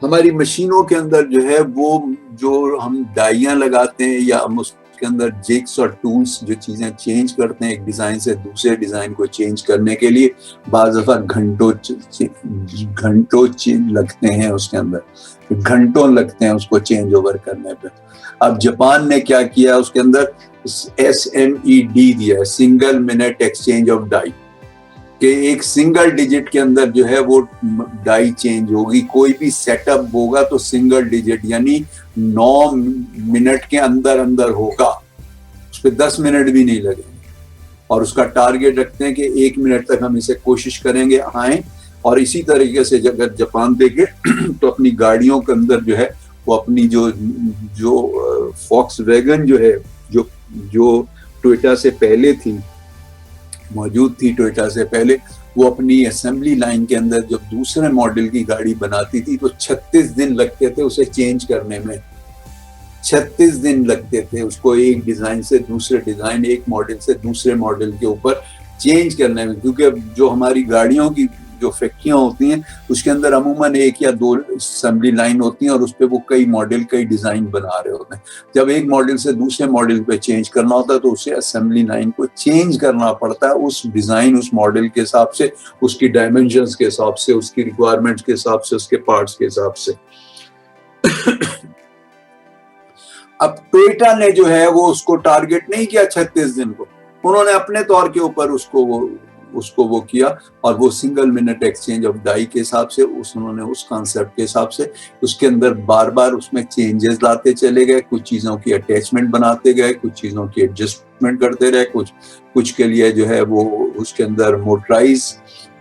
हमारी मशीनों के अंदर जो है वो जो हम डाइयां लगाते हैं या हम उसके अंदर जिग्स और टूल्स जो चीजें चेंज करते हैं एक डिजाइन से दूसरे डिजाइन को चेंज करने के लिए, बाज़ दफा घंटों लगते हैं, उसके अंदर घंटों लगते हैं उसको चेंज ओवर करने पे। अब जापान ने क्या किया, उसके अंदर SMED दिया है, single minute exchange of die, कि एक सिंगल डिजिट के अंदर जो है वो डाई चेंज होगी। कोई भी सेटअप होगा तो सिंगल डिजिट यानी 9 मिनट के अंदर अंदर होगा, उस पर 10 मिनट भी नहीं लगेंगे। और उसका टारगेट रखते हैं कि 1 मिनट तक हम इसे कोशिश करेंगे आए। और इसी तरीके से अगर जापान देखे तो अपनी गाड़ियों के अंदर जो है वो अपनी जो फॉक्सवैगन जो है, जो टोयोटा से पहले थी, मौजूद थी टोयोटा से पहले, वो अपनी असेंबली लाइन के अंदर जब दूसरे मॉडल की गाड़ी बनाती थी तो 36 दिन लगते थे उसे चेंज करने में। 36 दिन लगते थे उसको एक डिजाइन से दूसरे डिजाइन, एक मॉडल से दूसरे मॉडल के ऊपर चेंज करने में। क्योंकि जो हमारी गाड़ियों की जो फैक्ट्रियां होती हैं उसके अंदर अमूमन 1 या 2 असेंबली लाइन होती हैं और उस पर वो कई मॉडल कई डिजाइन बना रहे होते हैं। जब एक मॉडल से दूसरे मॉडल पे चेंज करना होता है तो उसे असेंबली लाइन को चेंज करना पड़ता है, उस डिजाइन उस मॉडल के हिसाब से, उसकी डायमेंशंस के हिसाब से, उसकी रिक्वायरमेंट्स के हिसाब से, उसके पार्ट्स के हिसाब से। अब टोयोटा ने जो है वो उसको टारगेट नहीं किया 36 दिन को, उन्होंने अपने तौर के ऊपर उसको वो किया और वो single minute exchange of die के हिसाब से उन्होंने उस कॉन्सेप्ट के हिसाब से उसके अंदर बार बार उसमें चेंजेस लाते चले गए, कुछ चीज़ों की अटैचमेंट बनाते गए, कुछ चीज़ों की एडजस्टमेंट करते रहे, कुछ के लिए जो है वो उसके अंदर मोटराइज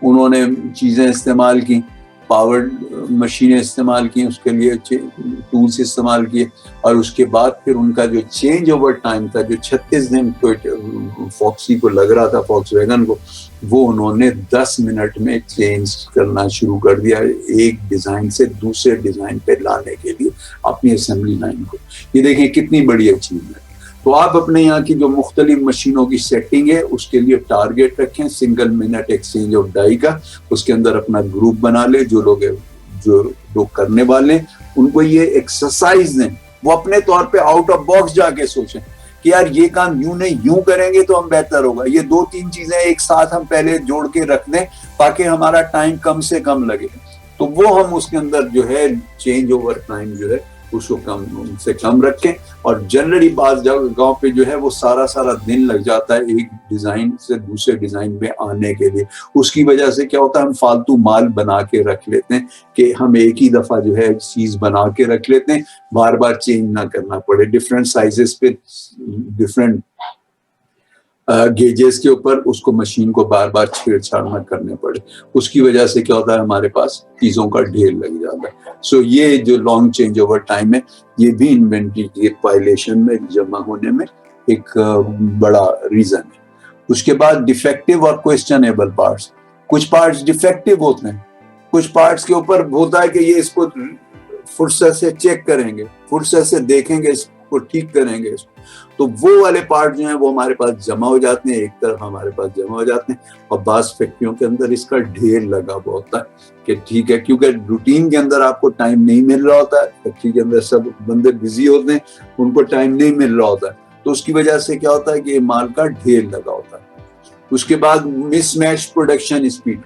उन्होंने चीज़ें इस्तेमाल की, पावर्ड मशीनें इस्तेमाल की, उसके लिए टूल्स इस्तेमाल किए। और उसके बाद फिर उनका जो चेंज ओवर टाइम था, जो 36 दिन फॉक्सी को लग रहा था, फॉक्सवैगन को, वो उन्होंने 10 मिनट में चेंज करना शुरू कर दिया, एक डिजाइन से दूसरे डिजाइन पे लाने के लिए अपनी असेंबली लाइन को। ये देखिए कितनी बड़ी अचीवमेंट। तो आप अपने यहाँ की जो मुख्तलिफ मशीनों की सेटिंग है उसके लिए टारगेट रखें single minute exchange of die का, उसके अंदर अपना ग्रुप बना ले, जो लोग करने वाले उनको ये एक्सरसाइज दें, वो अपने तौर पे आउट ऑफ बॉक्स जाके सोचें कि यार ये काम यूं नहीं यूं करेंगे तो हम बेहतर होगा। ये 2-3 चीजें एक साथ हम पहले जोड़ के रख दें ताकि हमारा टाइम कम से कम लगे, तो वो हम उसके अंदर जो है चेंज ओवर टाइम जो है उसको कम से कम रखें। और जनरली बाज़ जगहों पे जो है वो सारा दिन लग जाता है एक डिजाइन से दूसरे डिजाइन में आने के लिए। उसकी वजह से क्या होता है, हम फालतू माल बना के रख लेते हैं कि हम एक ही दफा जो है चीज बना के रख लेते हैं, बार बार चेंज ना करना पड़े, डिफरेंट साइजेस पे डिफरेंट गेजेस के ऊपर उसको मशीन को बार बार छेड़छाड़ ना करने पड़े। उसकी वजह से क्या होता है, हमारे पास चीजों का ढेर लग जाता है। सो ये जो लॉन्ग चेंज ओवर टाइम है, ये भी इन्वेंट्री के पाइलेशन में जमा होने में एक बड़ा रीजन है। उसके बाद डिफेक्टिव और क्वेश्चनेबल पार्ट्स, कुछ पार्ट्स डिफेक्टिव होते हैं, कुछ पार्ट्स के ऊपर होता है कि ये इसको फुर्सत से चेक करेंगे, फुर्सत से देखेंगे, इसको ठीक करेंगे, तो वो वाले पार्ट जो हैं वो हमारे पास जमा हो जाते हैं, एक तरफ हमारे पास जमा हो जाते हैं। और बास फैक्ट्रियों के अंदर इसका ढेर लगा हुआ होता है कि ठीक है, क्योंकि रूटीन के अंदर आपको टाइम नहीं मिल रहा होता है, फैक्ट्री के अंदर सब बंदे बिजी होते हैं, उनको टाइम नहीं मिल रहा होता है, तो उसकी वजह से क्या होता है कि माल का ढेर लगा होता है। उसके बाद मिसमैच प्रोडक्शन स्पीड,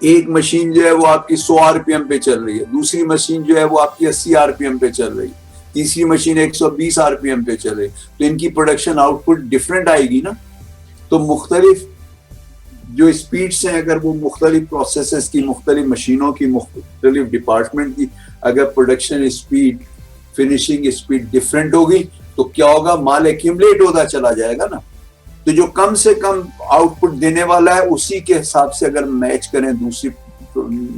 एक मशीन जो है वो आपकी 100 RPM पे चल रही है, दूसरी मशीन जो है वो आपकी 80 RPM पे चल रही है, तीसरी मशीन 120 RPM पे चले, तो इनकी प्रोडक्शन आउटपुट डिफरेंट आएगी ना। तो मुख्तलिफ जो स्पीड्स हैं, अगर वो मुख्तलिफ प्रोसेसेस की, मुख्तलिफ मशीनों की, मुख्तलिफ डिपार्टमेंट की अगर production speed, finishing speed different होगी तो क्या होगा, माल एक्यूमुलेट होता चला जाएगा ना। तो जो कम से कम आउटपुट देने वाला है उसी के हिसाब से अगर मैच करें दूसरी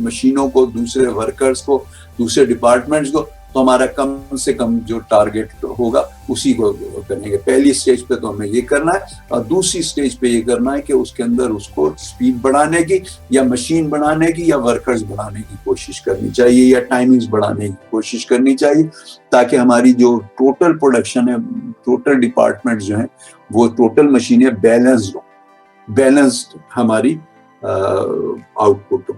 मशीनों को, दूसरे वर्कर्स को, दूसरे डिपार्टमेंट्स को, तो हमारा कम से कम जो टारगेट होगा उसी को करेंगे। पहली स्टेज पे तो हमें ये करना है, और दूसरी स्टेज पे ये करना है कि उसके अंदर उसको स्पीड बढ़ाने की या मशीन बढ़ाने की या वर्कर्स बढ़ाने की कोशिश करनी चाहिए या टाइमिंग्स बढ़ाने की कोशिश करनी चाहिए, ताकि हमारी जो टोटल प्रोडक्शन है, टोटल डिपार्टमेंट जो है, वो टोटल मशीनें बैलेंस्ड हो, बैलेंस्ड हमारी आउटपुट हो।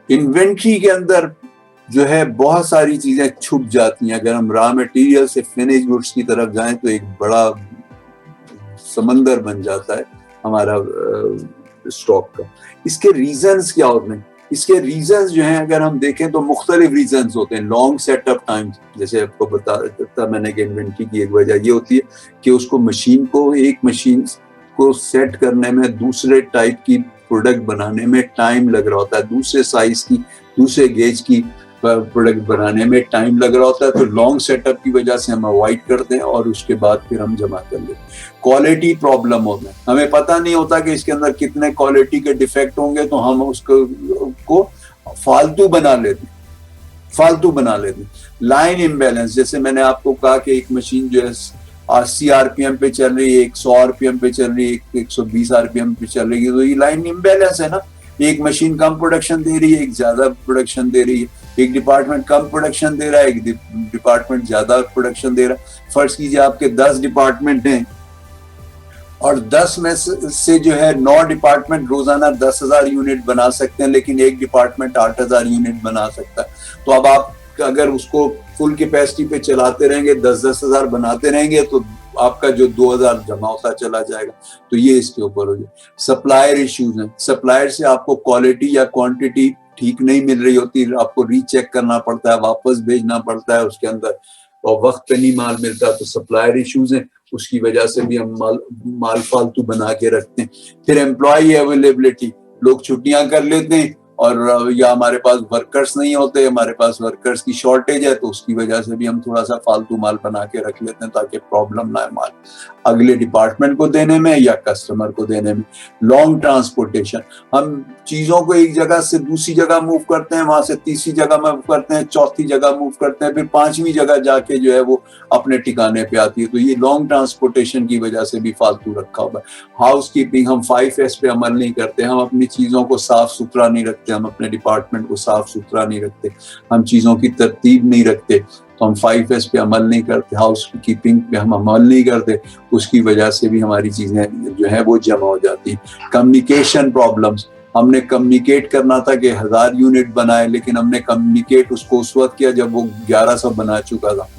इन्वेंट्री के अंदर जो है बहुत सारी चीजें छुप जाती हैं। अगर हम रॉ मटेरियल से फिनिश गुड्स की तरफ जाएं तो एक बड़ा समंदर बन जाता है हमारा स्टॉक का। इसके रीजंस क्या होते हैं? इसके रीजंस जो हैं अगर हम देखें तो मुख्तलिफ रीजंस होते हैं। लॉन्ग सेटअप टाइम, जैसे आपको बताया मैंने कि इन्वेंट्री की एक वजह ये होती है कि उसको मशीन को, एक मशीन को सेट करने में, दूसरे टाइप की प्रोडक्ट बनाने में टाइम लग रहा होता है, दूसरे साइज की, दूसरे गेज की प्रोडक्ट बनाने में टाइम लग रहा होता है। तो लॉन्ग सेटअप की वजह से हम अवॉइड करते हैं और उसके बाद फिर हम जमा कर लेते हैं। क्वालिटी प्रॉब्लम हो गया, हमें पता नहीं होता कि इसके अंदर कितने क्वालिटी के डिफेक्ट होंगे, तो हम उसको फालतू बना लेते हैं, फालतू बना लेते हैं। लाइन इम्बैलेंस, जैसे मैंने आपको कहा कि एक मशीन जो है 80 आरपीएम पे चल रही है, 100 आरपीएम पे चल रही है, 120 आरपीएम पे चल रही है, तो ये लाइन इम्बैलेंस है ना। एक मशीन कम प्रोडक्शन दे रही है, एक ज्यादा प्रोडक्शन दे रही है, एक डिपार्टमेंट कम प्रोडक्शन दे रहा है, एक डिपार्टमेंट ज्यादा प्रोडक्शन दे रहा है। फर्ज कीजिए आपके 10 डिपार्टमेंट हैं और 10 में से जो है 9 डिपार्टमेंट रोजाना 10,000 यूनिट बना सकते हैं, लेकिन एक डिपार्टमेंट 8,000 यूनिट बना सकता है। तो अब आप अगर उसको फुल कैपेसिटी पे चलाते रहेंगे, 10,000 बनाते रहेंगे, तो आपका जो 2,000 जमा होता चला जाएगा। तो ये इसके ऊपर हो जाए। सप्लायर इश्यूज हैं, सप्लायर से आपको क्वालिटी या क्वांटिटी ठीक नहीं मिल रही होती, आपको रीचेक करना पड़ता है, वापस भेजना पड़ता है उसके अंदर, और वक्त पे नहीं माल मिलता, तो सप्लायर इश्यूज हैं, उसकी वजह से भी हम माल फालतू बना के रखते हैं। फिर एम्प्लॉय अवेलेबिलिटी, लोग छुट्टियां कर लेते हैं और या हमारे पास वर्कर्स नहीं होते, हमारे पास वर्कर्स की शॉर्टेज है, तो उसकी वजह से भी हम थोड़ा सा फालतू माल बना के रख लेते हैं ताकि प्रॉब्लम ना है माल अगले डिपार्टमेंट को देने में या कस्टमर को देने में। लॉन्ग ट्रांसपोर्टेशन, हम चीजों को एक जगह से दूसरी जगह मूव करते हैं, वहां से तीसरी जगह मूव करते हैं, चौथी जगह मूव करते हैं, फिर 5वीं जगह जाके जो है वो अपने ठिकाने पे आती है। तो ये लॉन्ग ट्रांसपोर्टेशन की वजह से भी फालतू रखा हुआ है। हाउस कीपिंग, हम 5S पे अमल नहीं करते, हम अपनी चीजों को साफ सुथरा नहीं रखते, हम अपने डिपार्टमेंट को साफ सुथरा नहीं रखते, हम चीजों की तरतीब नहीं रखते, तो हम 5S पे अमल नहीं करते, हाउस कीपिंग पे हम अमल नहीं करते, उसकी वजह से भी हमारी चीजें जो है वो जमा हो जाती हैं। कम्युनिकेशन प्रॉब्लम्स, हमने कम्युनिकेट करना था कि 1000 यूनिट बनाए, लेकिन हमने कम्युनिकेट उसको उस वक्त किया जब वो 1100 बना चुका था,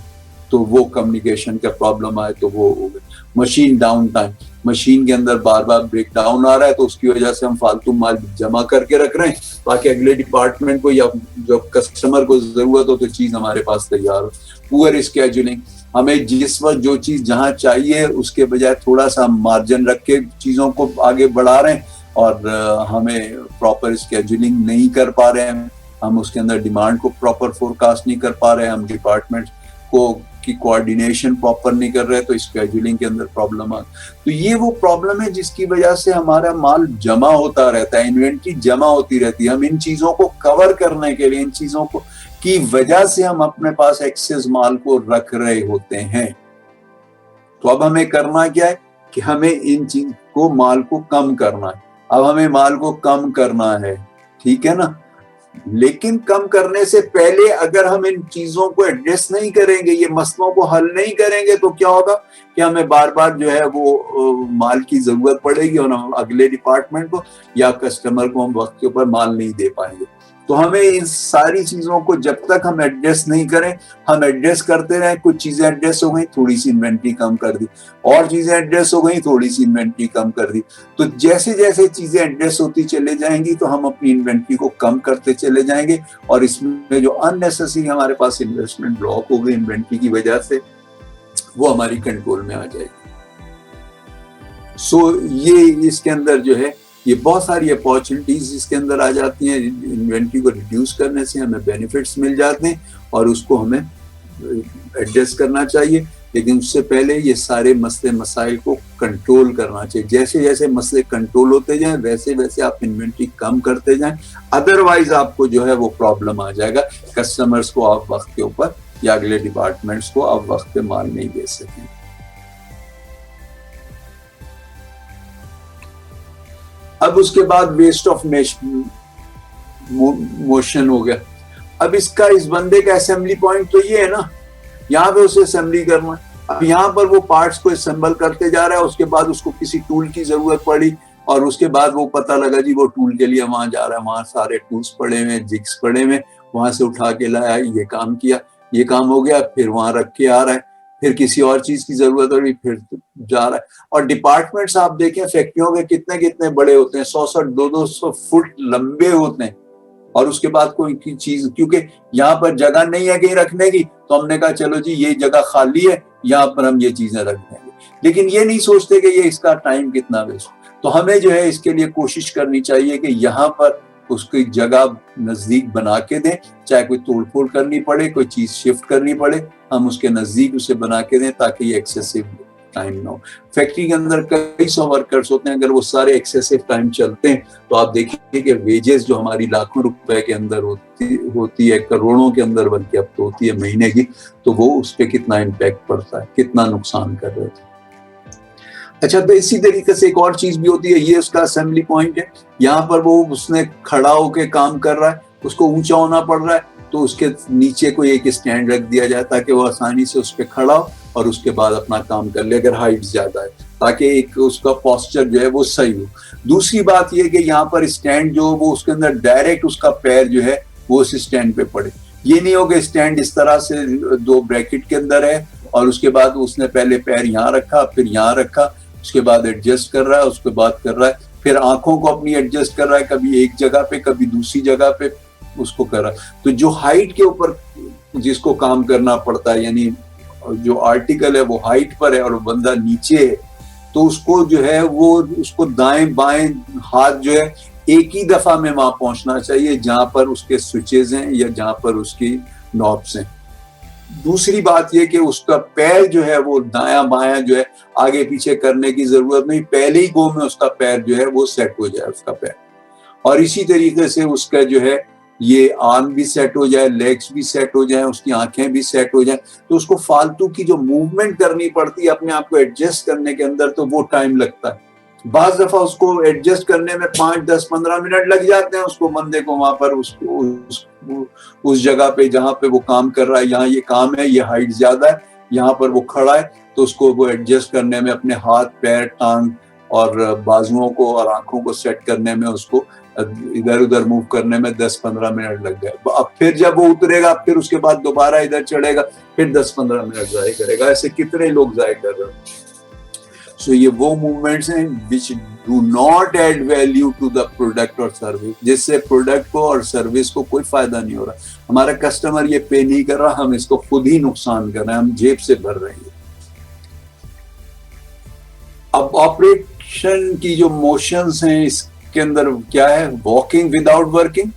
तो वो कम्युनिकेशन का प्रॉब्लम आए तो वो हो गया। मशीन डाउन टाइम, मशीन के अंदर बार बार ब्रेक डाउन आ रहा है, तो उसकी वजह से हम फालतू माल जमा करके रख रहे हैं ताकि अगले डिपार्टमेंट को या जो कस्टमर को जरूरत हो तो चीज हमारे पास तैयार हो। पुअर स्केड्यूलिंग, हमें जिस वक्त जो चीज जहां चाहिए उसके बजाय थोड़ा सा मार्जिन रख के चीजों को आगे बढ़ा रहे हैं और हमें प्रॉपर स्केड्यूलिंग नहीं कर पा रहे हैं, हम उसके अंदर डिमांड को प्रॉपर फोरकास्ट नहीं कर पा रहे हैं, हम डिपार्टमेंट को की कोऑर्डिनेशन प्रॉपर नहीं कर रहे, तो स्केड्यूलिंग के अंदर प्रॉब्लम आ। तो ये वो प्रॉब्लम है जिसकी वजह से हमारा माल जमा होता रहता है, इन्वेंट्री जमा होती रहती है। हम इन चीजों को कवर करने के लिए, इन चीजों को की वजह से हम अपने पास एक्सेस माल को रख रहे होते हैं। तो अब हमें करना क्या है कि हमें इन चीज को, माल को कम करना है। अब हमें माल को कम करना है, ठीक है ना, लेकिन कम करने से पहले अगर हम इन चीजों को एड्रेस नहीं करेंगे, ये मसलों को हल नहीं करेंगे, तो क्या होगा कि हमें बार बार जो है वो माल की जरूरत पड़ेगी और हम अगले डिपार्टमेंट को या कस्टमर को हम वक्त के ऊपर माल नहीं दे पाएंगे। तो हमें इन सारी चीजों को जब तक हम एड्रेस नहीं करें, हम एड्रेस करते रहे, कुछ चीजें एड्रेस हो गई, थोड़ी सी इन्वेंट्री कम कर दी, और चीजें एड्रेस हो गई, थोड़ी सी इन्वेंट्री कम कर दी। तो जैसे जैसे चीजें एड्रेस होती चले जाएंगी तो हम अपनी इन्वेंट्री को कम करते चले जाएंगे, और इसमें जो अननेसेसरी हमारे पास इन्वेस्टमेंट ब्लॉक हो गई इन्वेंट्री की वजह से, वो हमारी कंट्रोल में आ जाएगी। सो ये इसके अंदर जो है ये बहुत सारी अपॉर्चुनिटीज इसके अंदर आ जाती हैं। इन्वेंट्री को रिड्यूस करने से हमें बेनिफिट्स मिल जाते हैं और उसको हमें एडजस्ट करना चाहिए। लेकिन उससे पहले ये सारे मसले मसाइल को कंट्रोल करना चाहिए। जैसे जैसे मसले कंट्रोल होते जाएं वैसे वैसे आप इन्वेंट्री कम करते जाएं, अदरवाइज आपको जो है वो प्रॉब्लम आ जाएगा। कस्टमर्स को आप वक्त के ऊपर या अगले डिपार्टमेंट्स को आप वक्त पे माल नहीं दे सकें। अब उसके बाद वेस्ट ऑफ मोशन हो गया। अब इसका इस बंदे का असेंबली पॉइंट तो ये है ना, यहाँ पे उसे असेंबली करना। अब यहाँ पर वो पार्ट्स को असेंबल करते जा रहा है, उसके बाद उसको किसी टूल की जरूरत पड़ी और उसके बाद वो पता लगा जी वो टूल के लिए वहां जा रहा है, वहां सारे टूल्स पड़े हुए, जिग्स पड़े हुए, वहां से उठा के लाया, ये काम किया, ये काम हो गया, फिर वहां रख के आ रहा है, फिर किसी और चीज की जरूरत हो रही, फिर जा रहा है। और डिपार्टमेंट्स आप देखें फैक्ट्रियों के कितने कितने बड़े होते हैं, 100 200 फुट लंबे होते हैं। और उसके बाद कोई चीज, क्योंकि यहाँ पर जगह नहीं है कहीं रखने की, तो हमने कहा चलो जी ये जगह खाली है, यहाँ पर हम ये चीजें रख देंगे। लेकिन ये नहीं सोचते कि ये इसका टाइम कितना वेस्ट। तो हमें जो है इसके लिए कोशिश करनी चाहिए कि यहाँ पर उसकी जगह नजदीक बना के दें, चाहे कोई तोड़फोड़ करनी पड़े, कोई चीज शिफ्ट करनी पड़े, हम उसके नजदीक उसे बना के दें ताकि ये एक्सेसिव टाइम ना हो। फैक्ट्री के अंदर कई सौ वर्कर्स होते हैं, अगर वो सारे एक्सेसिव टाइम चलते हैं तो आप देखिए कि वेजेस जो हमारी लाखों रुपए के अंदर होती है, करोड़ों के अंदर बल्कि अब तो होती है महीने की, तो वो उस पर कितना इम्पैक्ट पड़ता है, कितना नुकसान कर रहे होते हैं। अच्छा, तो इसी तरीके से एक और चीज भी होती है, ये उसका असेंबली पॉइंट है। यहाँ पर वो उसने खड़ा होकर काम कर रहा है, उसको ऊंचा होना पड़ रहा है, तो उसके नीचे कोई एक स्टैंड रख दिया जाए ताकि वो आसानी से उस पर खड़ा हो और उसके बाद अपना काम कर ले, अगर हाइट ज्यादा है, ताकि एक उसका पोस्चर जो है वो सही हो। दूसरी बात ये कि यहाँ पर स्टैंड जो वो उसके अंदर डायरेक्ट उसका पैर जो है वो उस स्टैंड पे पड़े। ये नहीं हो कि स्टैंड इस तरह से दो ब्रैकेट के अंदर है और उसके बाद उसने पहले पैर यहाँ रखा, फिर यहाँ रखा, उसके बाद एडजस्ट कर रहा है, उसके बाद कर रहा है, फिर आंखों को अपनी एडजस्ट कर रहा है, कभी एक जगह पे कभी दूसरी जगह पे उसको कर रहा है। तो जो हाइट के ऊपर जिसको काम करना पड़ता है, यानी जो आर्टिकल है वो हाइट पर है और बंदा नीचे है, तो उसको जो है वो उसको दाएं बाएं हाथ जो है एक ही दफा में वहां पहुंचना चाहिए जहां पर उसके स्विचेस हैं या जहां पर उसकी नॉब्स हैं। दूसरी बात ये कि उसका पैर जो है वो दायां बायां जो है आगे पीछे करने की जरूरत नहीं, पहले ही गो में उसका पैर जो है वो सेट हो जाए उसका पैर। और इसी तरीके से उसका जो है ये आर्म भी सेट हो जाए, लेग्स भी सेट हो जाए, उसकी आंखें भी सेट हो जाए। तो उसको फालतू की जो मूवमेंट करनी पड़ती है अपने आप को एडजस्ट करने के अंदर, तो वो टाइम लगता है। बाज दफा उसको एडजस्ट करने में 5 10 15 मिनट लग जाते हैं उसको, बंदे को वहां पर उस जगह पे जहां पे वो काम कर रहा है, यहाँ ये काम है, ये हाइट ज्यादा है, यहाँ पर वो खड़ा है, तो उसको वो एडजस्ट करने में अपने हाथ पैर टांग और बाजुओं को और आंखों को सेट करने में, उसको इधर उधर मूव करने में 10-15 मिनट लग गए। अब फिर जब वो उतरेगा फिर उसके बाद दोबारा इधर चढ़ेगा, फिर 10-15 मिनट जाया करेगा। ऐसे कितने लोग जाया कर रहे हैं। सो ये वो मूवमेंट्स हैं which do not add value to the product और सर्विस, जिससे प्रोडक्ट को और सर्विस को कोई फायदा नहीं हो रहा। हमारा कस्टमर ये पे नहीं कर रहा, हम इसको खुद ही नुकसान कर रहे हैं, हम जेब से भर रहे हैं। अब ऑपरेशन की जो मोशंस हैं इसके अंदर क्या है, वॉकिंग विदाउट वर्किंग,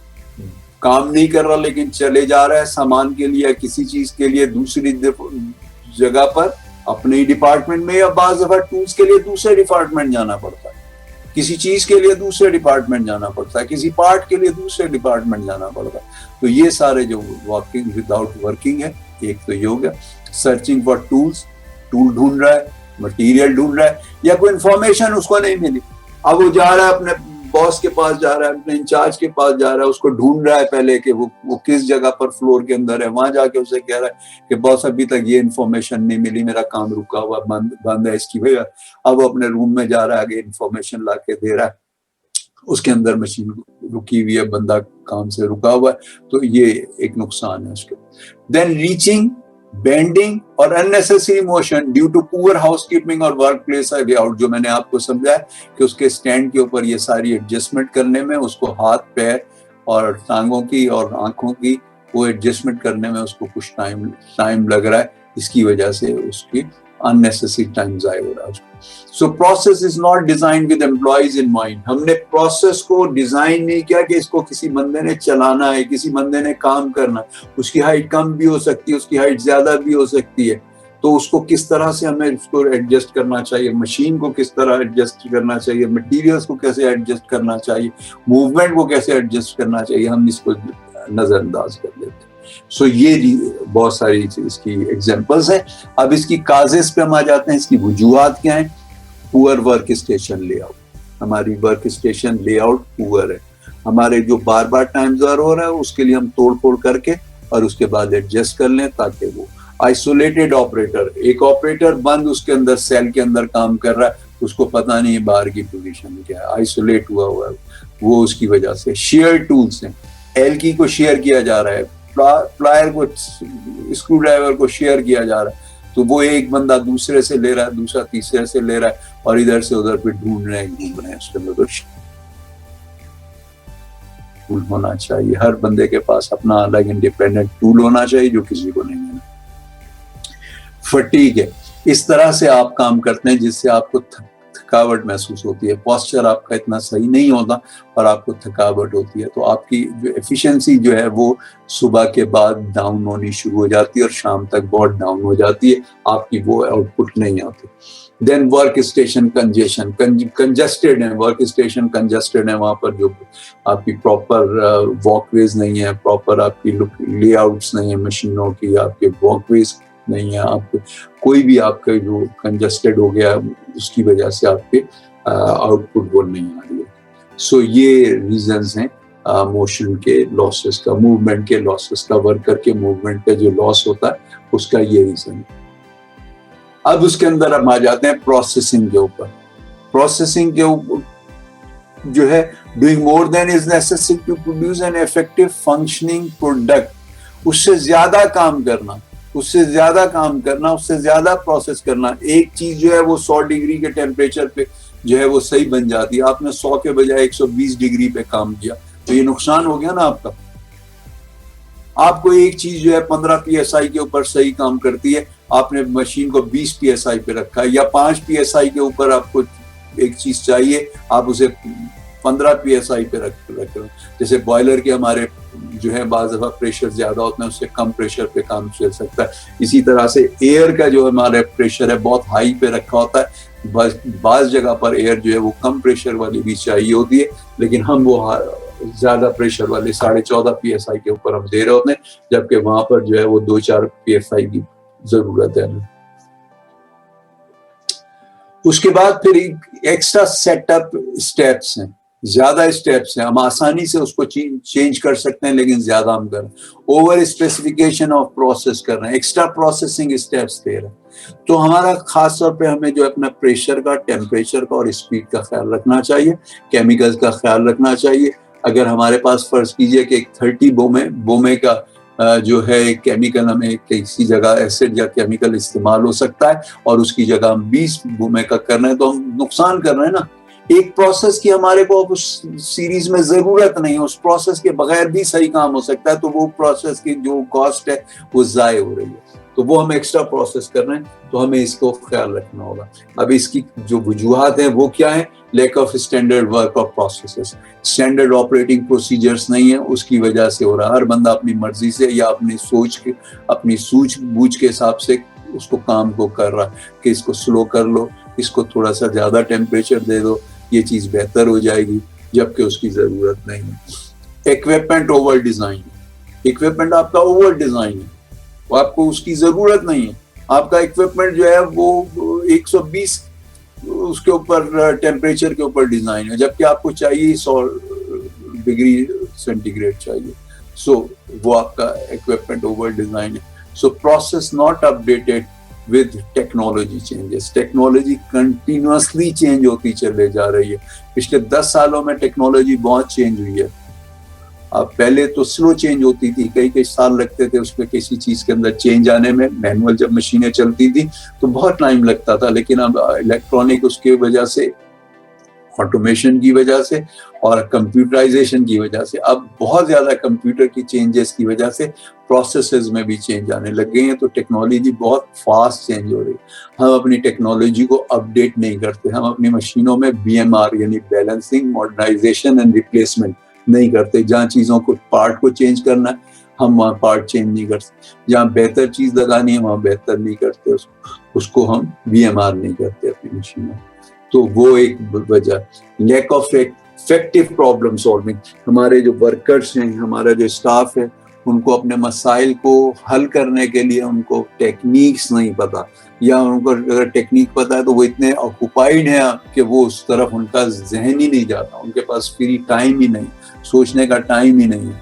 काम नहीं कर रहा लेकिन चले जा रहा है सामान के लिए, किसी चीज के लिए दूसरी जगह पर, अपने ही डिपार्टमेंट में, या बाज़ दफा टूल्स के लिए दूसरे डिपार्टमेंट जाना पड़ता है, किसी चीज के लिए दूसरे डिपार्टमेंट जाना पड़ता है, किसी पार्ट के लिए दूसरे डिपार्टमेंट जाना पड़ता है। तो ये सारे जो वॉकिंग विदाउट वर्किंग है, एक तो ये हो गया। सर्चिंग फॉर टूल्स, टूल ढूंढ रहा है, मटेरियल ढूंढ रहा है, या कोई इंफॉर्मेशन उसको नहीं मिली, अब वो जा रहा है अपने बॉस के पास, जा रहा है अपने इंचार्ज के पास, जा रहा है, उसको ढूंढ रहा है पहले कि वो किस जगह पर फ्लोर के अंदर है, वहां जाके उसे कह रहा है कि बॉस अभी तक ये इन्फॉर्मेशन नहीं मिली, मेरा काम रुका हुआ बंद है इसकी वजह। अब वो अपने रूम में जा रहा है, आगे इन्फॉर्मेशन ला के दे रहा है, उसके अंदर मशीन रुकी हुई है, बंदा काम से रुका हुआ है, तो ये एक नुकसान है उसके। देन रीचिंग, बेंडिंग और unnecessary motion due to poor housekeeping और वर्क प्लेस लेआउट, जो मैंने आपको समझाया कि उसके स्टैंड के ऊपर ये सारी एडजस्टमेंट करने में, उसको हाथ पैर और टांगों की और आंखों की वो एडजस्टमेंट करने में उसको कुछ टाइम लग रहा है, इसकी वजह से उसकी अननेसेसरी टाइम जाया हो रहा है उसको। So process is not design with employees in mind. हमने प्रोसेस को डिजाइन नहीं किया कि इसको किसी बंदे ने चलाना है, किसी बंदे ने काम करना है। उसकी हाइट कम भी हो सकती है, उसकी हाइट ज्यादा भी हो सकती है, तो उसको किस तरह से हमें उसको एडजस्ट करना चाहिए, मशीन को किस तरह एडजस्ट करना चाहिए, मटेरियल्स को कैसे एडजस्ट करना चाहिए, मूवमेंट को कैसे एडजस्ट करना चाहिए, हम इसको नजरअंदाज कर लेते हैं। सो ये बहुत सारी इसकी एग्जांपल्स हैं। अब इसकी काजेस पे हम आ जाते हैं, इसकी वजूहात क्या है। पुअर वर्क स्टेशन लेआउट, हमारी वर्क स्टेशन लेआउट पुअर है, हमारे जो बार बार टाइम ज़ाया हो रहा है उसके लिए हम तोड़ फोड़ करके और उसके बाद एडजस्ट कर लें ताकि वो आइसोलेटेड ऑपरेटर, एक ऑपरेटर बंद उसके अंदर सेल के अंदर काम कर रहा है, उसको पता नहीं है बाहर की पोजीशन क्या है, आइसोलेट हुआ हुआ है वो, उसकी वजह से। शेयर टूल्स हैं, एल की को शेयर किया जा रहा है, प्लायर को, स्क्रू ड्राइवर को शेयर किया जा रहा है, तो वो एक बंदा दूसरे से ले रहा है, दूसरा तीसरे से ले रहा है और इधर से उधर पे ढूंढ रहे हैं उसके अंदर। तो टूल होना चाहिए, हर बंदे के पास अपना अलग इंडिपेंडेंट टूल होना चाहिए जो किसी को नहीं है। फटीग है, इस तरह से आप काम करते हैं जिससे आपको थकावट महसूस होती है, पोस्चर आपका इतना सही नहीं होता और आपको थकावट होती है, तो आपकी जो एफिशिएंसी जो है वो सुबह के बाद डाउन होनी शुरू हो जाती है और शाम तक बहुत डाउन हो जाती है, आपकी वो आउटपुट नहीं आती। Then work station congestion, congested है, वर्क स्टेशन कंजस्टेड है, वहाँ पर जो आपकी प्रॉपर वॉकवेज नहीं है, प्रॉपर आपकी लेआउट्स नहीं है मशीनों की, आपके वॉकवेज नहीं है, आपके कोई भी आपका जो कंजस्टेड हो गया उसकी वजह से आपके आउटपुट वो नहीं आ रही है। सो ये रीजंस हैं मोशन के लॉसेस का, मूवमेंट के लॉसेस का, वर्कर के मूवमेंट का जो लॉस होता है उसका ये रीजन है। अब उसके अंदर हम आ जाते हैं प्रोसेसिंग के ऊपर। प्रोसेसिंग के ऊपर जो है doing more than is necessary to produce an effective functioning product, उससे ज्यादा काम करना, उससे ज्यादा काम करना, उससे ज्यादा प्रोसेस करना। एक चीज जो है वो 100 डिग्री के टेम्परेचर पे जो है वो सही बन जाती है, आपने 100 के बजाय 120 डिग्री पे काम किया तो ये नुकसान हो गया ना आपका। आपको एक चीज जो है 15 PSI के ऊपर सही काम करती है, आपने मशीन को 20 PSI पे रखा है, या 5 PSI के ऊपर आपको एक चीज चाहिए, आप उसे 15 PSI पे रख रहे हो। जैसे बॉयलर के हमारे जो है बाज़ दफा प्रेशर ज्यादा होता है, उससे कम प्रेशर पे काम चल सकता है। इसी तरह से एयर का जो हमारा प्रेशर है बहुत हाई पे रखा होता है, बाज़ जगह पर एयर जो है वो कम प्रेशर वाली भी चाहिए होती है, लेकिन हम वो ज्यादा प्रेशर वाले 14.5 PSI के ऊपर हम दे रहे होते हैं, जबकि वहां पर जो है वो 2-4 PSI की जरूरत है। उसके बाद फिर एक्स्ट्रा सेटअप स्टेप्स हैं, ज्यादा स्टेप्स हैं, हम आसानी से उसको चेंज कर सकते हैं लेकिन ज्यादा हम कर ओवर स्पेसिफिकेशन ऑफ प्रोसेस कर रहे हैं, एक्स्ट्रा प्रोसेसिंग स्टेप्स दे रहे हैं। तो हमारा खास तौर पे हमें जो अपना प्रेशर का, टेम्परेचर का और स्पीड का ख्याल रखना चाहिए, केमिकल्स का ख्याल रखना चाहिए। अगर हमारे पास फर्ज कीजिए कि 30 बोमे का जो है एक केमिकल, हमें किसी जगह एसिड या केमिकल इस्तेमाल हो सकता है और उसकी जगह हम 20 बोमे का कर रहे हैं, तो हम नुकसान कर रहे हैं ना। एक प्रोसेस की हमारे को उस सीरीज में जरूरत नहीं है, उस प्रोसेस के बगैर भी सही काम हो सकता है, तो वो प्रोसेस की जो कॉस्ट है वो जाये हो रही है, तो वो हम एक्स्ट्रा प्रोसेस कर रहे हैं, तो हमें इसको ख्याल रखना होगा। अब इसकी जो वजूहात हैं वो क्या है, lack of standard work of processes, standard operating procedures नहीं है, उसकी वजह से हो रहा है। हर बंदा अपनी मर्जी से या अपनी सोच के, अपनी सूझबूझ के हिसाब से उसको काम को कर रहा है कि इसको स्लो कर लो, इसको थोड़ा सा ज्यादा टेम्परेचर दे दो, ये चीज बेहतर हो जाएगी, जबकि उसकी जरूरत नहीं है। इक्विपमेंट ओवर डिजाइन, इक्विपमेंट आपका ओवर डिजाइन है, आपको उसकी जरूरत नहीं है। आपका इक्विपमेंट जो है वो 120 उसके ऊपर टेम्परेचर के ऊपर डिजाइन है, जबकि आपको चाहिए 100 डिग्री सेंटीग्रेड चाहिए। सो वो आपका इक्विपमेंट ओवर डिजाइन है। So process not updated with technology changes, technology continuously change होती चले जा रही है। पिछले 10 सालों में टेक्नोलॉजी बहुत चेंज हुई है। अब पहले तो स्लो चेंज होती थी, कई साल लगते थे उसमें किसी चीज के अंदर चेंज आने में, मैनुअल जब मशीनें चलती थी तो बहुत टाइम लगता था, लेकिन अब इलेक्ट्रॉनिक उसके वजह से, ऑटोमेशन की वजह से और कंप्यूटराइजेशन की वजह से, अब बहुत ज्यादा कंप्यूटर की चेंजेस की वजह से प्रोसेसेस में भी चेंज आने लग गए हैं, तो टेक्नोलॉजी बहुत फास्ट चेंज हो रही है। हम अपनी टेक्नोलॉजी को अपडेट नहीं करते, हम अपनी मशीनों में BMR यानी बैलेंसिंग, मॉडर्नाइजेशन एंड रिप्लेसमेंट नहीं करते। जहाँ चीज़ों को पार्ट को चेंज करना है हम वहाँ पार्ट चेंज नहीं कर सकते, जहाँ बेहतर चीज़ लगानी है वहाँ बेहतर नहीं करते, उसको हम VMR नहीं करते अपनी मशीन में। तो वो एक वजह, lack of effective problem solving. हमारे जो वर्कर्स हैं, हमारा जो स्टाफ है, उनको अपने मसाइल को हल करने के लिए उनको टेक्निक्स नहीं पता, या उनको अगर टेक्निक पता है तो वो इतने ऑक्युपाइड हैं कि वो उस तरफ उनका जहन ही नहीं जाता, उनके पास फ्री टाइम ही नहीं, सोचने का टाइम ही नहीं है।